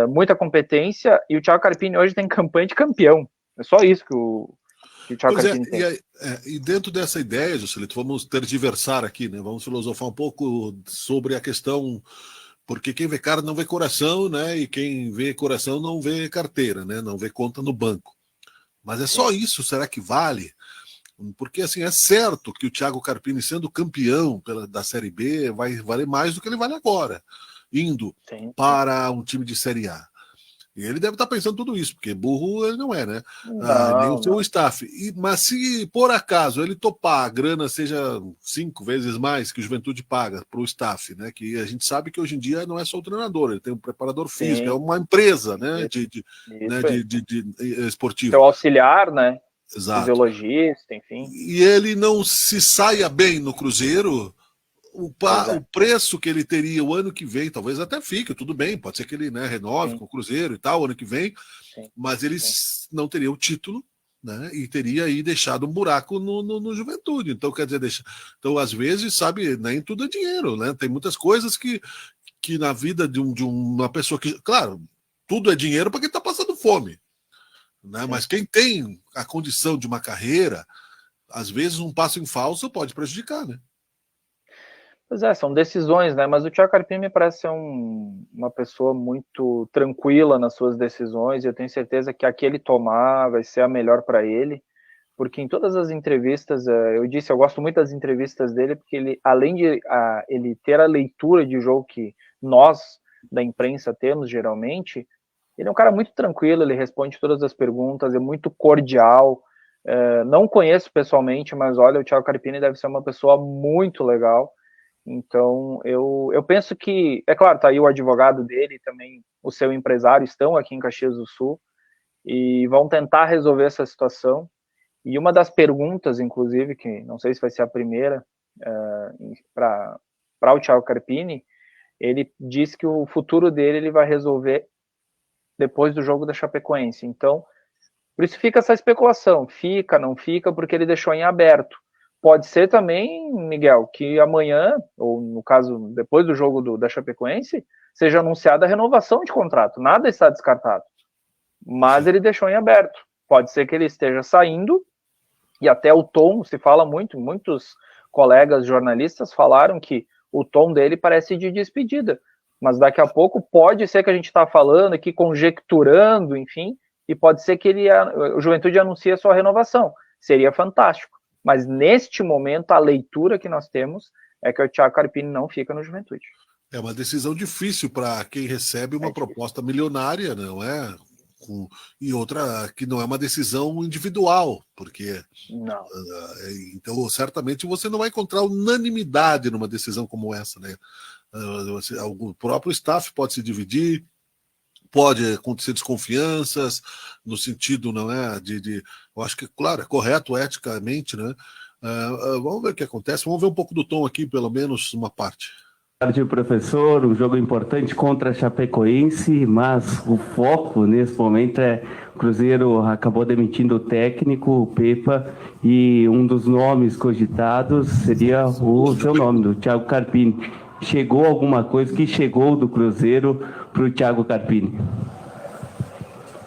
muita competência e o Thiago Carpini hoje tem campanha de campeão. É só isso que o Thiago Carpini tem. E dentro dessa ideia, Juscelito, vamos tergiversar aqui, né? Vamos filosofar um pouco sobre a questão, porque quem vê cara não vê coração, né? E quem vê coração não vê carteira, né? Não vê conta no banco. Mas é só isso, será que vale? Porque, assim, é certo que o Thiago Carpini, sendo campeão da Série B, vai valer mais do que ele vale agora, indo para um time de Série A. E ele deve estar pensando tudo isso, porque burro ele não é, né? Nem o seu staff. Mas se, por acaso, ele topar, a grana seja 5 vezes mais que o Juventude paga para o staff, né? Que a gente sabe que hoje em dia não é só o treinador, ele tem um preparador físico, é uma empresa, né? De esportivo. Seu auxiliar, né? Exato. Fisiologista, enfim. E ele não se saia bem no Cruzeiro, o preço que ele teria o ano que vem, talvez até fique, tudo bem, pode ser que ele, né, renove com o Cruzeiro e tal, ano que vem, mas ele não teria o título, né, e teria aí deixado um buraco no Juventude. Então, quer dizer, então, às vezes, sabe, nem tudo é dinheiro, né? Tem muitas coisas que na vida de uma pessoa que, claro, tudo é dinheiro para quem está passando fome. Né? Mas quem tem a condição de uma carreira, às vezes um passo em falso pode prejudicar, né? Pois é, são decisões, né? Mas o Thiago Carpini me parece ser uma pessoa muito tranquila nas suas decisões, e eu tenho certeza que a que ele tomar vai ser a melhor para ele, porque em todas as entrevistas, eu gosto muito das entrevistas dele, porque ele, além de ele ter a leitura de jogo que nós, da imprensa, temos geralmente, ele é um cara muito tranquilo, ele responde todas as perguntas, é muito cordial. Não conheço pessoalmente, mas olha, o Thiago Carpini deve ser uma pessoa muito legal. Então, eu penso que, é claro, tá aí o advogado dele e também o seu empresário estão aqui em Caxias do Sul. e vão tentar resolver essa situação. E uma das perguntas, inclusive, que não sei se vai ser a primeira, para o Thiago Carpini, ele disse que o futuro dele ele vai resolver depois do jogo da Chapecoense. Então, por isso fica essa especulação, fica, não fica, porque ele deixou em aberto. Pode ser também, Miguel, que amanhã, ou no caso, depois do jogo da Chapecoense, seja anunciada a renovação de contrato. Nada está descartado. Mas ele deixou em aberto. Pode ser que ele esteja saindo, e até o tom, se fala muito, muitos colegas jornalistas falaram que o tom dele parece de despedida. Mas daqui a pouco pode ser que a gente está falando aqui, conjecturando, enfim, e pode ser que o Juventude anuncie a sua renovação. Seria fantástico. Mas neste momento, a leitura que nós temos é que o Thiago Carpini não fica no Juventude. É uma decisão difícil para quem recebe uma proposta milionária, não é? E outra que não é uma decisão individual, porque não. Então certamente você não vai encontrar unanimidade numa decisão como essa, né? O próprio staff pode se dividir, pode acontecer desconfianças no sentido, não é, eu acho que, claro, é correto eticamente, né? Vamos ver o que acontece, vamos ver um pouco do tom aqui, pelo menos uma parte. Boa tarde, professor. Um jogo importante contra a Chapecoense, mas o foco nesse momento o Cruzeiro acabou demitindo o técnico, o Pepa, e um dos nomes cogitados seria o seu nome, do Thiago Carpini. Chegou alguma coisa que chegou do Cruzeiro para o Thiago Carpini?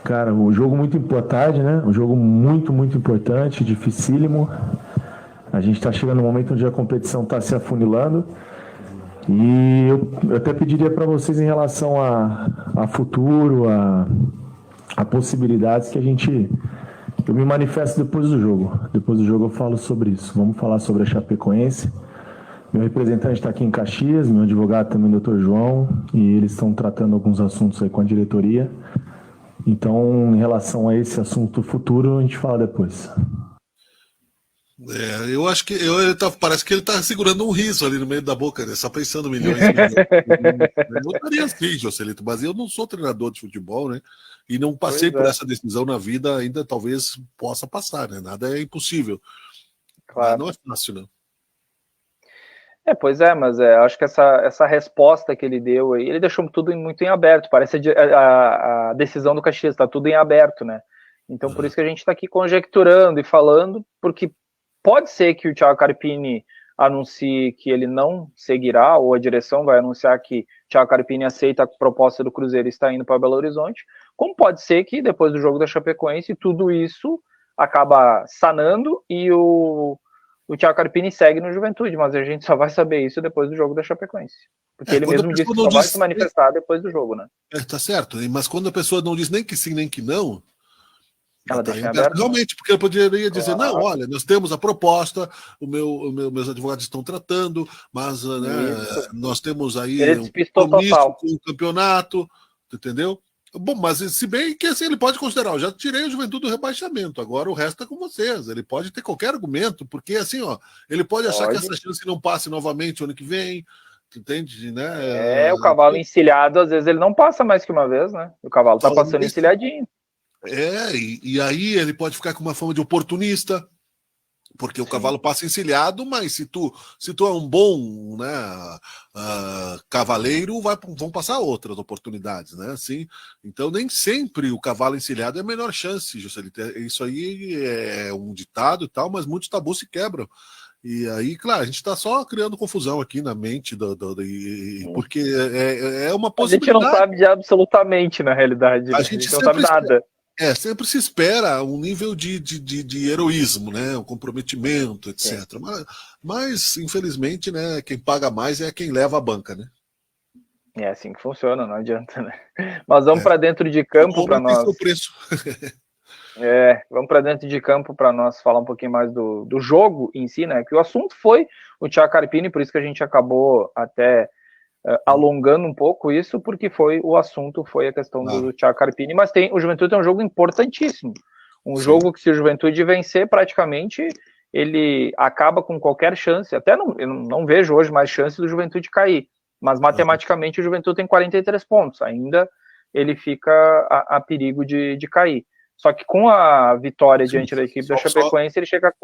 Cara, um jogo muito importante, né? Um jogo muito, muito importante, dificílimo. A gente está chegando no momento onde a competição está se afunilando. E eu até pediria para vocês, em relação a futuro, a possibilidades, que eu me manifesto depois do jogo. Depois do jogo eu falo sobre isso. Vamos falar sobre a Chapecoense. Meu representante está aqui em Caxias, meu advogado também, o Dr. João, e eles estão tratando alguns assuntos aí com a diretoria. Então, em relação a esse assunto futuro, a gente fala depois. Eu acho que parece que ele está segurando um riso ali no meio da boca, né? Só pensando milhões. Eu estaria assim, Joselito, mas eu não sou treinador de futebol, né? E não passei por essa decisão na vida, ainda talvez possa passar, né? Nada é impossível. Claro. Mas não é fácil, não. Pois é, mas acho que essa resposta que ele deu aí, ele deixou tudo muito em aberto. Parece a decisão do Caxias, está tudo em aberto, né? Então, por isso que a gente está aqui conjecturando e falando, porque pode ser que o Thiago Carpini anuncie que ele não seguirá, ou a direção vai anunciar que o Thiago Carpini aceita a proposta do Cruzeiro e está indo para Belo Horizonte, como pode ser que depois do jogo da Chapecoense tudo isso acaba sanando e o Thiago Carpini segue no Juventude, mas a gente só vai saber isso depois do jogo da Chapecoense. Porque ele mesmo disse que só vai se manifestar depois do jogo, né? Tá certo, mas quando a pessoa não diz nem que sim, nem que não, ela deixa aberto. Realmente, porque eu poderia dizer, não, olha, nós temos a proposta, meus advogados estão tratando, mas né, nós temos aí um compromisso com o campeonato, entendeu? Bom, mas se bem que assim, ele pode considerar, eu já tirei o Juventude do rebaixamento, agora o resto é com vocês. Ele pode ter qualquer argumento, porque assim, ó, ele pode achar que essa chance não passe novamente ano que vem, entende, né? O cavalo encilhado, às vezes ele não passa mais que uma vez, né? O cavalo tá passando encilhadinho. E aí ele pode ficar com uma fama de oportunista, porque o cavalo passa encilhado, mas se tu é um bom, né, cavaleiro, vão passar outras oportunidades, né? Assim, então nem sempre o cavalo encilhado é a melhor chance, Juscelito. Isso aí é um ditado e tal, mas muitos tabus se quebram. E aí, claro, a gente está só criando confusão aqui na mente, porque é uma possibilidade. A gente não sabe de absolutamente, na realidade. A gente não sabe nada. Sempre se espera um nível de heroísmo, né? Um comprometimento, etc. Mas, infelizmente, né, quem paga mais é quem leva a banca, né? É assim que funciona, não adianta, né? Mas vamos para dentro de campo para nós. Seu preço. Vamos para dentro de campo para nós falar um pouquinho mais do jogo em si, né? Que o assunto foi o Thiago Carpini, por isso que a gente acabou até alongando um pouco isso, porque o assunto foi a questão do Thiago Carpini, mas o Juventude é um jogo importantíssimo, jogo que se o Juventude vencer, praticamente ele acaba com qualquer chance, eu não vejo hoje mais chance do Juventude cair, mas matematicamente o Juventude tem 43 pontos, ainda ele fica a perigo de cair, Só que com a vitória Sim, diante da equipe da só- Chapecoense, ele chega a Se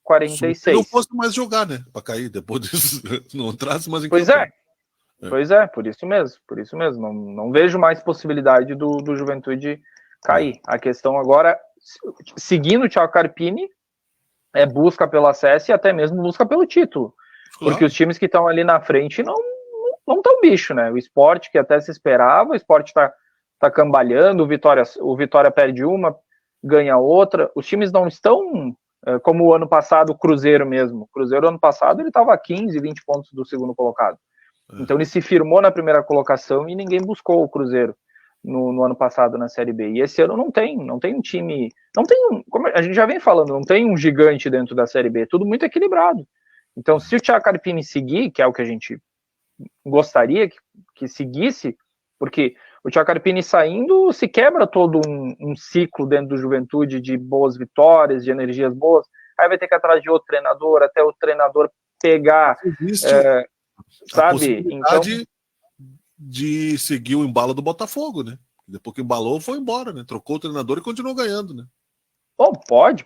46. não fosse mais jogar, né? Pra cair depois disso. Não traz mais em Pois campo. é. Pois é, por isso mesmo. Não vejo mais possibilidade do Juventude cair. A questão agora, seguindo o Thiago Carpini, é busca pelo acesso e até mesmo busca pelo título. Claro. Porque os times que estão ali na frente não estão bicho, né? O Sport, que até se esperava, o Sport tá cambalhando, o Vitória perde uma, ganha outra. Os times não estão como o ano passado, o Cruzeiro mesmo. O Cruzeiro, ano passado, ele estava a 15, 20 pontos do segundo colocado. Então ele se firmou na primeira colocação e ninguém buscou o Cruzeiro no ano passado na Série B. E esse ano não tem um time, como a gente já vem falando, não tem um gigante dentro da Série B, tudo muito equilibrado. Então se o Thiago Carpini seguir, que é o que a gente gostaria que seguisse, porque o Thiago Carpini saindo, se quebra todo um ciclo dentro do Juventude de boas vitórias, de energias boas, aí vai ter que ir atrás de outro treinador, até o treinador pegar... a possibilidade de seguir o embalo do Botafogo, né? Depois que embalou, foi embora, né? Trocou o treinador e continuou ganhando, né? Bom, pode,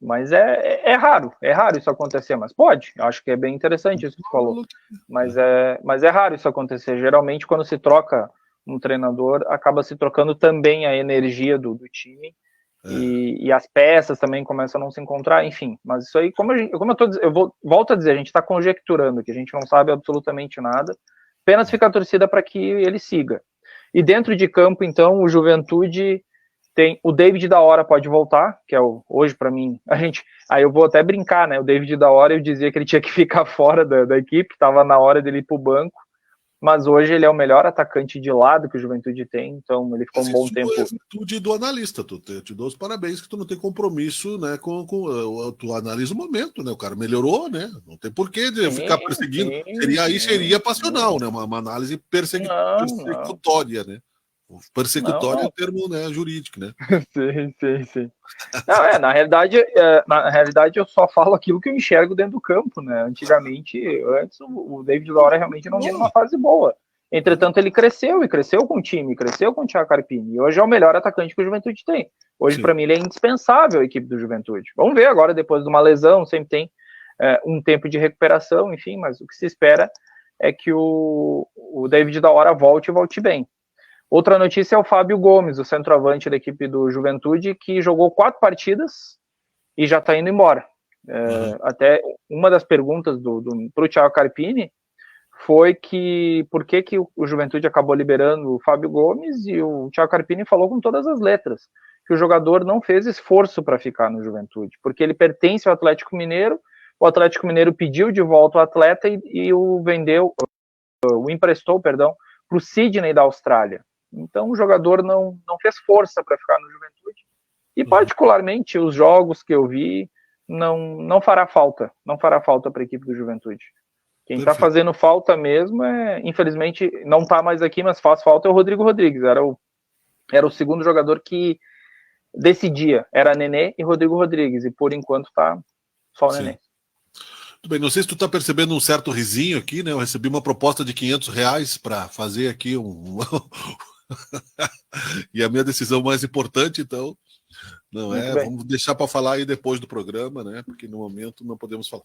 mas é raro isso acontecer, mas pode. Eu acho que é bem interessante isso que você falou. Mas é raro isso acontecer. Geralmente, quando se troca um treinador, acaba se trocando também a energia do time. E as peças também começam a não se encontrar, enfim. Mas isso aí, volto a dizer, a gente está conjecturando aqui, a gente não sabe absolutamente nada, apenas fica a torcida para que ele siga. E dentro de campo, então, o Juventude tem o David da Hora pode voltar, que é hoje para mim, aí eu vou até brincar, né? O David da Hora, eu dizia que ele tinha que ficar fora da equipe, estava na hora dele ir pro banco. Mas hoje ele é o melhor atacante de lado que o Juventude tem, então ele ficou um bom tempo. É atitude do analista, eu te dou os parabéns que tu não tem compromisso, né, tu analisa o momento, né, o cara melhorou, né, não tem porquê de ficar perseguindo, seria passional, né, uma análise persecutória, né, persecutória é o termo, né, jurídico, né. Sim. Não, na realidade eu só falo aquilo que eu enxergo dentro do campo, né? Antes o David da Hora realmente não tinha uma fase boa. Entretanto, ele cresceu com o time, cresceu com o Thiago Carpini. E hoje é o melhor atacante que o Juventude tem. Hoje, para mim, ele é indispensável a equipe do Juventude. Vamos ver agora, depois de uma lesão, sempre tem um tempo de recuperação, enfim, mas o que se espera é que o David da Hora volte bem. Outra notícia é o Fábio Gomes, o centroavante da equipe do Juventude, que jogou 4 partidas e já está indo embora. Até uma das perguntas para o Thiago Carpini foi por que o Juventude acabou liberando o Fábio Gomes, e o Thiago Carpini falou com todas as letras que o jogador não fez esforço para ficar no Juventude, porque ele pertence ao Atlético Mineiro, o Atlético Mineiro pediu de volta o atleta e o emprestou para o Sydney da Austrália. Então o jogador não fez força para ficar no Juventude. E particularmente os jogos que eu vi não fará falta. Não fará falta para a equipe do Juventude. Quem está fazendo falta mesmo infelizmente, não está mais aqui, mas faz falta, é o Rodrigo Rodrigues. Era o segundo jogador que decidia. Era Nenê e Rodrigo Rodrigues. E por enquanto está só o Nenê. Tudo bem, não sei se tu tá percebendo um certo risinho aqui, né? Eu recebi uma proposta de R$500 para fazer aqui e a minha decisão mais importante, então, não é, vamos deixar para falar aí depois do programa, né? Porque no momento não podemos falar.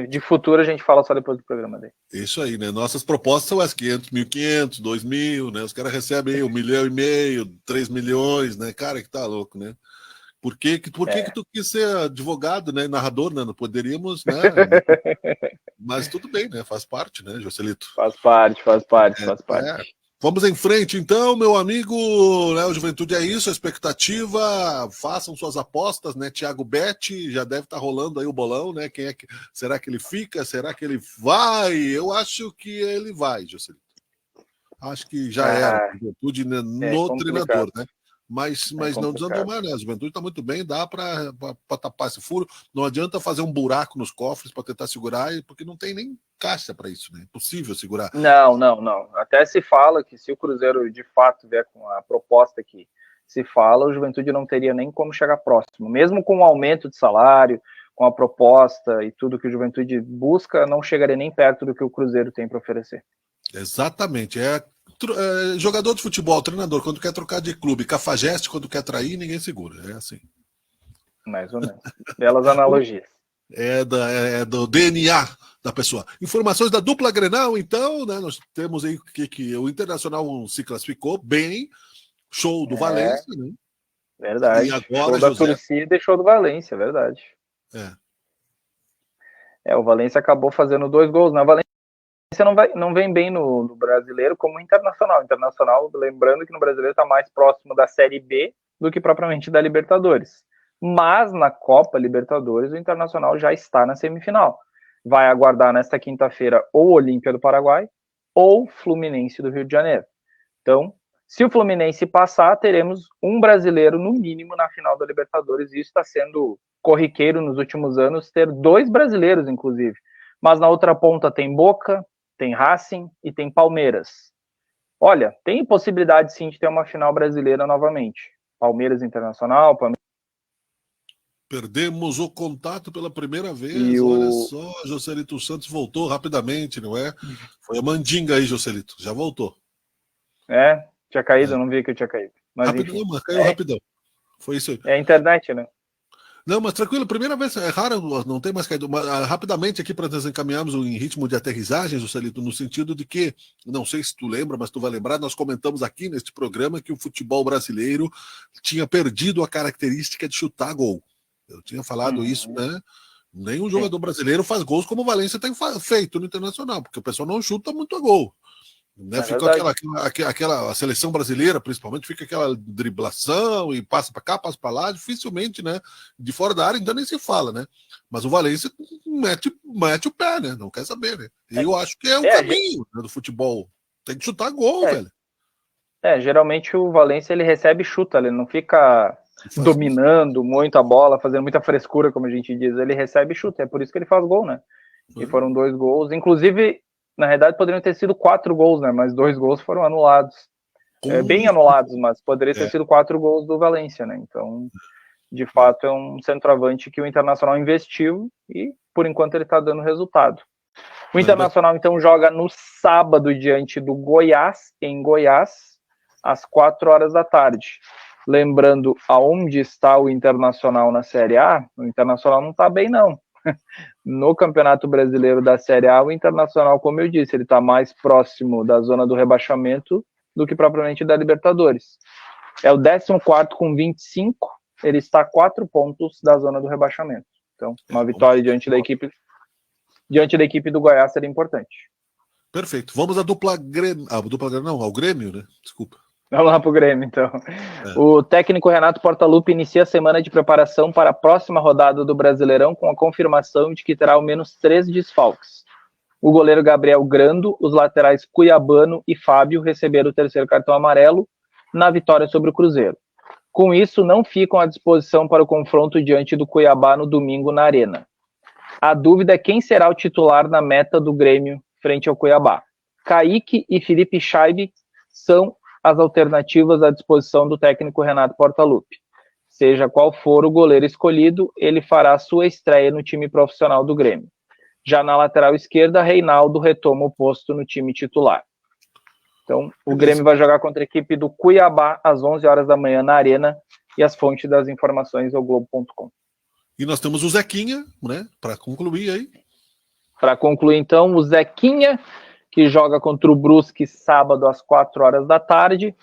De futuro a gente fala só depois do programa dele. Isso aí, né? Nossas propostas são as 500, 1.500, 2.000, né? Os caras recebem aí 1,5 milhão, 3 milhões, né? Cara, que tá louco, né? Por que tu quis ser advogado, né? Narrador, né? Não poderíamos, né? Mas tudo bem, né? Faz parte, né, Joselito? Faz parte. Vamos em frente, então, meu amigo, né? O Juventude é isso, a expectativa, façam suas apostas, né? Thiago Betti, já deve estar rolando aí o bolão, né? Será que ele fica? Será que ele vai? Eu acho que ele vai, Joselito. Acho que já era, Juventude no treinador, né? Mas não desandou mais, né? A Juventude está muito bem, dá para tapar esse furo. Não adianta fazer um buraco nos cofres para tentar segurar, porque não tem nem caixa para isso, né? É impossível segurar. Não. Até se fala que se o Cruzeiro de fato vier com a proposta que se fala, o Juventude não teria nem como chegar próximo. Mesmo com o aumento de salário, com a proposta e tudo que o Juventude busca, não chegaria nem perto do que o Cruzeiro tem para oferecer. Exatamente. Jogador de futebol, treinador, quando quer trocar de clube, cafajeste, quando quer trair, ninguém segura. É assim. Mais ou menos. Belas analogias. É do DNA da pessoa. Informações da dupla Grenal, então, né? Nós temos aí que o Internacional se classificou bem, show do Valência, né? Verdade. E agora, show da José... torcida e show do Valência, verdade. O Valência acabou fazendo 2 gols. Na Valência não vem bem no brasileiro como Internacional. Internacional, lembrando que no brasileiro está mais próximo da Série B do que propriamente da Libertadores. Mas na Copa Libertadores o Internacional já está na semifinal. Vai aguardar nesta quinta-feira ou Olímpia do Paraguai ou Fluminense do Rio de Janeiro. Então, se o Fluminense passar, teremos um brasileiro no mínimo na final da Libertadores. E isso está sendo corriqueiro nos últimos anos, ter 2 brasileiros, inclusive. Mas na outra ponta tem Boca, tem Racing e tem Palmeiras. Olha, tem possibilidade sim de ter uma final brasileira novamente. Palmeiras Internacional, Palmeiras... Perdemos o contato pela primeira vez. Olha só, Joselito Santos voltou rapidamente, não é? Foi a mandinga aí, Joselito. Já voltou. Tinha caído, eu não vi que eu tinha caído. Mas rapidão, mas caiu rapidão. Foi isso aí. É a internet, né? Não, mas tranquilo, primeira vez, é raro, não tem mais caído. Mas, rapidamente aqui para nós encaminharmos em ritmo de aterrissagem, Joselito, no sentido de que, não sei se tu lembra, mas tu vai lembrar, nós comentamos aqui neste programa que o futebol brasileiro tinha perdido a característica de chutar gol. Eu tinha falado isso, né? Nenhum jogador brasileiro faz gols como o Valência tem feito no Internacional, porque o pessoal não chuta muito a gol. Né? Ficou aquela a seleção brasileira, principalmente, fica aquela driblação e passa para cá, passa para lá, dificilmente, né? De fora da área, então nem se fala, né? Mas o Valência mete o pé, né? Não quer saber, né? E eu acho que é o caminho, né, do futebol. Tem que chutar gol, velho. Geralmente o Valência ele recebe e chuta, ele não fica dominando muito a bola, fazendo muita frescura, como a gente diz. Ele recebe e chuta, é por isso que ele faz gol, né? E foram 2 gols, inclusive, na realidade poderiam ter sido 4 gols, né? Mas 2 gols foram anulados. Bem anulados, mas poderia ter sido 4 gols do Valência, né? Então, de fato, é um centroavante que o Internacional investiu e, por enquanto, ele está dando resultado. O Internacional, então, joga no sábado diante do Goiás, em Goiás, às 4 horas da tarde. Lembrando aonde está o Internacional na Série A, o Internacional não está bem, não. No Campeonato Brasileiro da Série A, o Internacional, como eu disse, ele está mais próximo da zona do rebaixamento do que propriamente da Libertadores. É o 14º com 25, ele está a 4 pontos da zona do rebaixamento. Então, uma vitória diante da equipe do Goiás seria importante. Perfeito. Vamos à dupla Grêmio. Ao Grêmio, né? Desculpa. Vamos lá pro Grêmio, então. O técnico Renato Portaluppi inicia a semana de preparação para a próxima rodada do Brasileirão com a confirmação de que terá ao menos 3 desfalques. O goleiro Gabriel Grando, os laterais Cuiabano e Fábio receberam o 3º cartão amarelo na vitória sobre o Cruzeiro. Com isso, não ficam à disposição para o confronto diante do Cuiabá no domingo na Arena. A dúvida é quem será o titular na meta do Grêmio frente ao Cuiabá. Kaique e Felipe Scheibe são as alternativas à disposição do técnico Renato Portaluppi. Seja qual for o goleiro escolhido, ele fará sua estreia no time profissional do Grêmio. Já na lateral esquerda, Reinaldo retoma o posto no time titular. Então, o Grêmio vai jogar contra a equipe do Cuiabá às 11 horas da manhã na Arena, e as fontes das informações é o Globo.com. E nós temos o Zequinha, né, para concluir aí. Para concluir, então, o Zequinha, que joga contra o Brusque sábado às 4 horas da tarde.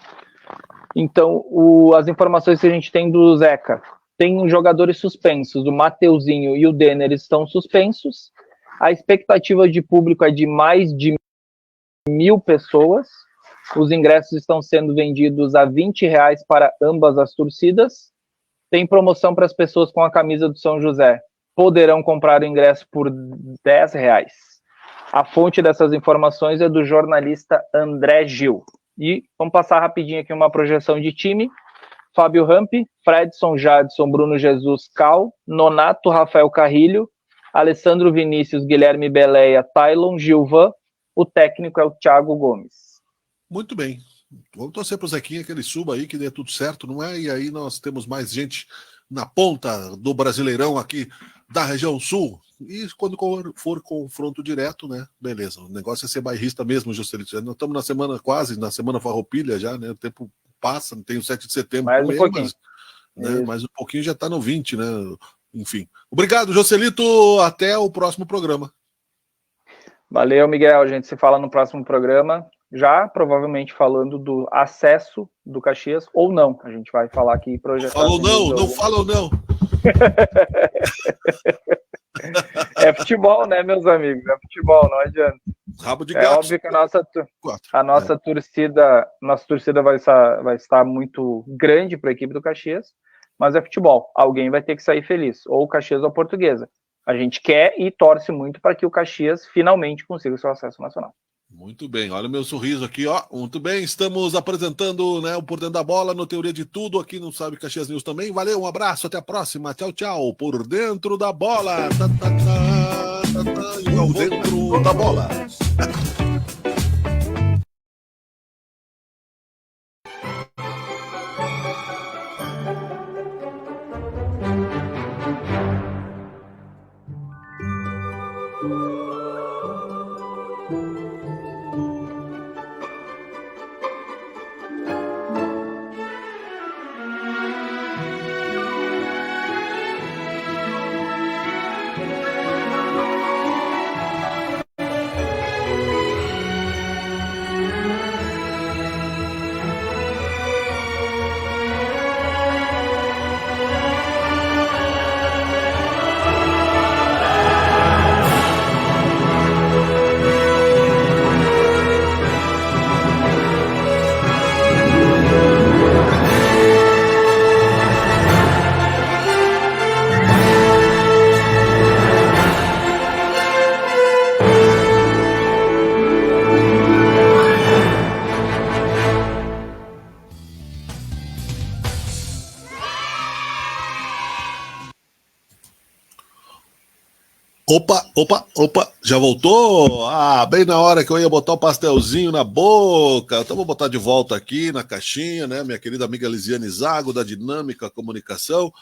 Então, as informações que a gente tem do Zeca, tem jogadores suspensos, o Mateuzinho e o Denner estão suspensos. A expectativa de público é de mais de 1.000 pessoas. Os ingressos estão sendo vendidos a R$20 para ambas as torcidas. Tem promoção para as pessoas com a camisa do São José. Poderão comprar o ingresso por R$10. A fonte dessas informações é do jornalista André Gil. E vamos passar rapidinho aqui uma projeção de time. Fábio Rampi, Fredson, Jadson, Bruno Jesus, Cal, Nonato, Rafael Carrilho, Alessandro Vinícius, Guilherme Beleia, Tailon, Gilvan. O técnico é o Thiago Gomes. Muito bem. Vamos torcer para o Zequinha que ele suba aí, que dê tudo certo, não é? E aí nós temos mais gente na ponta do Brasileirão aqui da região sul, E quando for confronto direto, né? Beleza. O negócio é ser bairrista mesmo, Juscelino. Nós estamos na semana, quase na semana farroupilha já, né? O tempo passa, tem o 7 de setembro Mais um pouquinho. Mas, né? Mais um pouquinho já está no 20, né? Enfim. Obrigado, Joselito. Até o próximo programa. Valeu, Miguel. A gente se fala no próximo programa. Já provavelmente falando do acesso do Caxias, ou não. A gente vai falar aqui projetar. Falou não, não fala ou não. É futebol, né, meus amigos? É futebol, não adianta. Rabo de gato. É óbvio que a nossa torcida vai estar muito grande para a equipe do Caxias, mas é futebol. Alguém vai ter que sair feliz, ou o Caxias ou a Portuguesa. A gente quer e torce muito para que o Caxias finalmente consiga o seu acesso nacional. Muito bem, olha o meu sorriso aqui, ó. Muito bem, estamos apresentando, né, o Por Dentro da Bola, no Teoria de Tudo, aqui no Sabe Caxias News também. Valeu, um abraço, até a próxima. Tchau, tchau. Por Dentro da Bola. Por Dentro da Bola. Opa, já voltou? Ah, bem na hora que eu ia botar o pastelzinho na boca. Então vou botar de volta aqui na caixinha, né? Minha querida amiga Lisiane Zago, da Dinâmica Comunicação,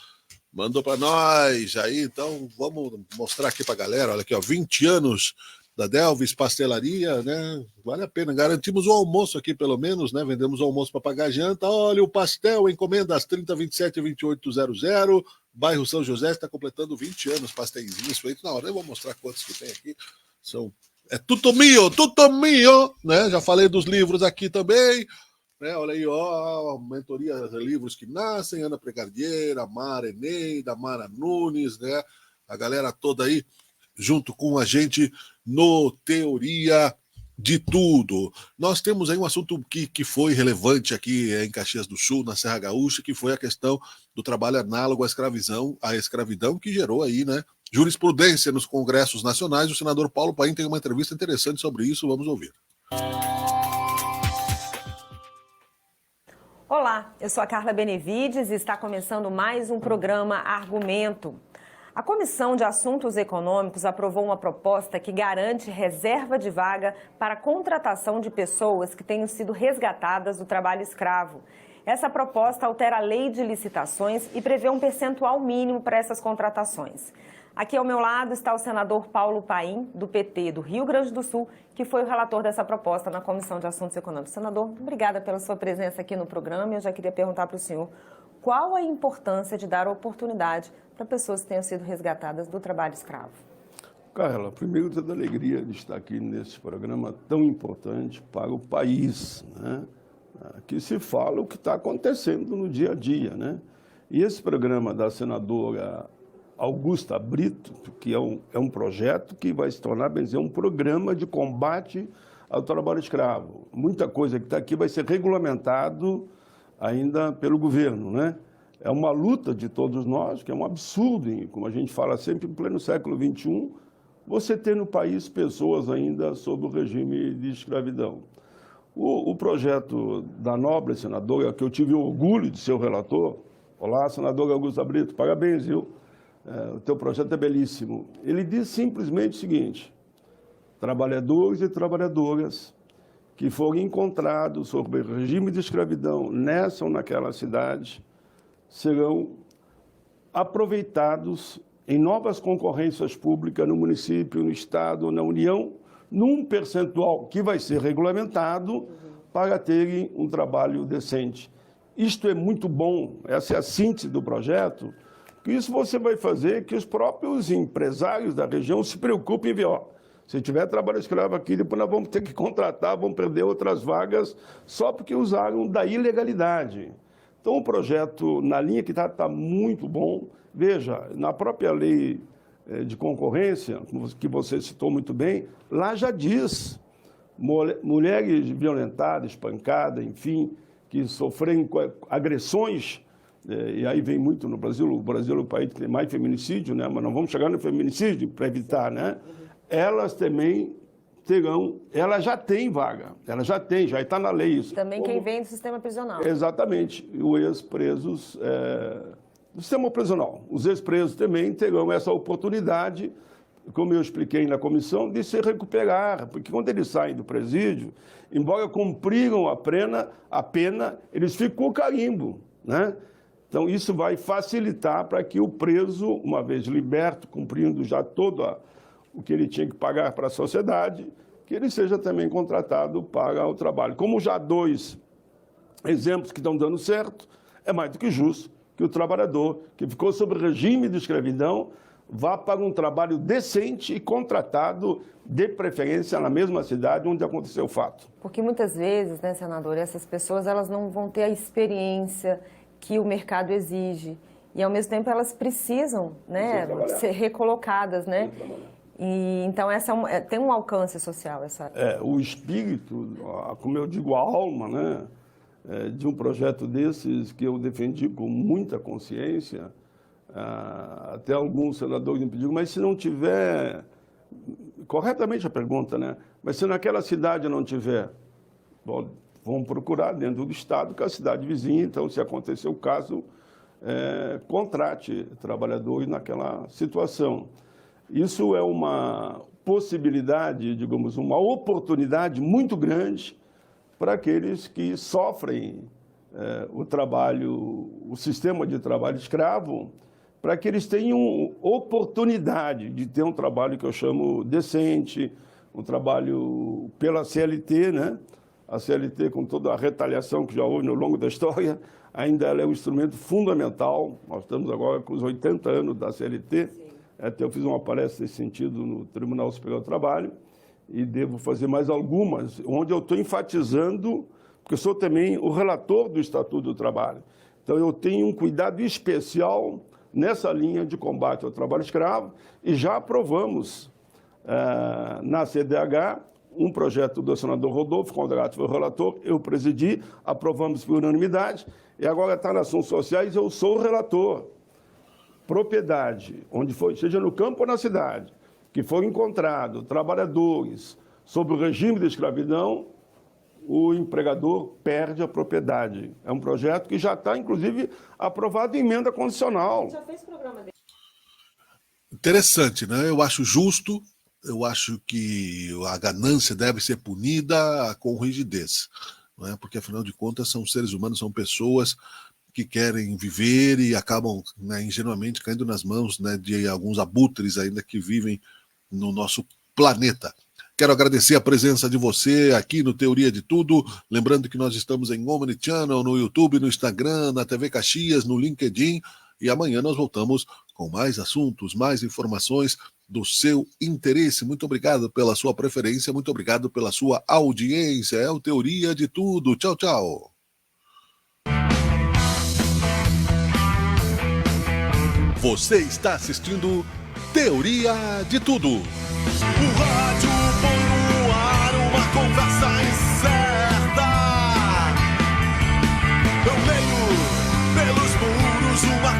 mandou para nós. Aí, então, vamos mostrar aqui para a galera. Olha aqui, ó, 20 anos da Delvis Pastelaria, né? Vale a pena. Garantimos o almoço aqui, pelo menos, né? Vendemos o almoço para pagar a janta. Olha o pastel, encomendas 3027-2800. Bairro São José está completando 20 anos, pastéisinhos feitos na hora. Eu vou mostrar quantos que tem aqui. É tudo mio, né? Já falei dos livros aqui também, né? Olha aí, ó, mentoria Livros que Nascem, Ana Precardieira, Mara Eneida, Mara Nunes, né? A galera toda aí junto com a gente no Teoria de Tudo. Nós temos aí um assunto que foi relevante aqui em Caxias do Sul, na Serra Gaúcha, que foi a questão do trabalho análogo à escravidão, que gerou aí, né, jurisprudência nos congressos nacionais. O senador Paulo Paim tem uma entrevista interessante sobre isso, vamos ouvir. Olá, eu sou a Carla Benevides e está começando mais um programa Argumento. A Comissão de Assuntos Econômicos aprovou uma proposta que garante reserva de vaga para a contratação de pessoas que tenham sido resgatadas do trabalho escravo. Essa proposta altera a lei de licitações e prevê um percentual mínimo para essas contratações. Aqui ao meu lado está o senador Paulo Paim, do PT do Rio Grande do Sul, que foi o relator dessa proposta na Comissão de Assuntos Econômicos. Senador, obrigada pela sua presença aqui no programa. Eu já queria perguntar para o senhor qual a importância de dar oportunidade para pessoas que tenham sido resgatadas do trabalho escravo. Carla, primeiro, toda a alegria de estar aqui nesse programa tão importante para o país, né? Que se fala o que está acontecendo no dia a dia, né? E esse programa da senadora Augusta Brito, que é um projeto que vai se tornar, bem dizer, um programa de combate ao trabalho escravo. Muita coisa que está aqui vai ser regulamentado ainda pelo governo, né? É uma luta de todos nós, que é um absurdo, como a gente fala sempre, em pleno século XXI, você ter no país pessoas ainda sob o regime de escravidão. O projeto da nobre senadora, que eu tive o orgulho de ser o relator, olá, senadora Augusta Brito, parabéns, viu? O teu projeto é belíssimo. Ele diz simplesmente o seguinte: trabalhadores e trabalhadoras que forem encontrados sob regime de escravidão nessa ou naquela cidade serão aproveitados em novas concorrências públicas no município, no estado, na União, num percentual que vai ser regulamentado para terem um trabalho decente. Isto é muito bom, essa é a síntese do projeto, que isso você vai fazer que os próprios empresários da região se preocupem em ver, ó, se tiver trabalho escravo aqui, depois nós vamos ter que contratar, vamos perder outras vagas só porque usaram da ilegalidade. Então, o projeto, na linha que está muito bom. Veja, na própria lei de concorrência, que você citou muito bem, lá já diz, mulheres violentadas, espancadas, enfim, que sofrem agressões, e aí vem muito no Brasil, o Brasil é o país que tem mais feminicídio, né? Mas não vamos chegar no feminicídio para evitar, né? Elas também terão, ela já tem vaga, ela já está na lei isso. Também quem vem do sistema prisional. Exatamente, os ex-presos do sistema prisional. Os ex-presos também terão essa oportunidade, como eu expliquei na comissão, de se recuperar, porque quando eles saem do presídio, embora cumpriram a pena, eles ficam com o carimbo, né? Então, isso vai facilitar para que o preso, uma vez liberto, cumprindo já todo o que ele tinha que pagar para a sociedade, que ele seja também contratado para o trabalho. Como já 2 exemplos que estão dando certo, é mais do que justo que o trabalhador que ficou sob regime de escravidão vá para um trabalho decente e contratado, de preferência, na mesma cidade onde aconteceu o fato. Porque muitas vezes, né, senador, essas pessoas elas não vão ter a experiência que o mercado exige. E, ao mesmo tempo, elas precisam, né, ser recolocadas, né? E, então, essa tem um alcance social. O espírito, como eu digo, a alma, né, de um projeto desses que eu defendi com muita consciência, até alguns senadores me pediram, mas se não tiver, corretamente a pergunta, né, mas se naquela cidade não tiver, vamos procurar dentro do estado, que é a cidade vizinha, então, se acontecer o caso, contrate trabalhadores naquela situação. Isso é uma possibilidade, digamos, uma oportunidade muito grande para aqueles que sofrem o sistema de trabalho escravo, para que eles tenham oportunidade de ter um trabalho que eu chamo decente, um trabalho pela CLT, né? A CLT, com toda a retaliação que já houve ao longo da história, ainda ela é um instrumento fundamental. Nós estamos agora com os 80 anos da CLT. Até eu fiz uma palestra nesse sentido no Tribunal Superior do Trabalho e devo fazer mais algumas, onde eu estou enfatizando, porque eu sou também o relator do Estatuto do Trabalho. Então, eu tenho um cuidado especial nessa linha de combate ao trabalho escravo e já aprovamos na CDH um projeto do senador Rodolfo Condrato, foi o relator, eu presidi, aprovamos por unanimidade e agora está nas ações sociais, eu sou o relator. Propriedade, onde for, seja no campo ou na cidade, que for encontrado trabalhadores sob o regime de escravidão, o empregador perde a propriedade. É um projeto que já está, inclusive, aprovado em emenda condicional. Já fez programa dele. Interessante, né? Eu acho justo, eu acho que a ganância deve ser punida com rigidez, não é? Porque, afinal de contas, são seres humanos, são pessoas que querem viver e acabam, né, ingenuamente caindo nas mãos, né, de alguns abutres ainda que vivem no nosso planeta. Quero agradecer a presença de você aqui no Teoria de Tudo, lembrando que nós estamos em Omni Channel, no YouTube, no Instagram, na TV Caxias, no LinkedIn, e amanhã nós voltamos com mais assuntos, mais informações do seu interesse. Muito obrigado pela sua preferência, muito obrigado pela sua audiência. É o Teoria de Tudo. Tchau, tchau. Você está assistindo Teoria de Tudo. O rádio põe no ar uma conversa incerta. Eu leio pelos muros uma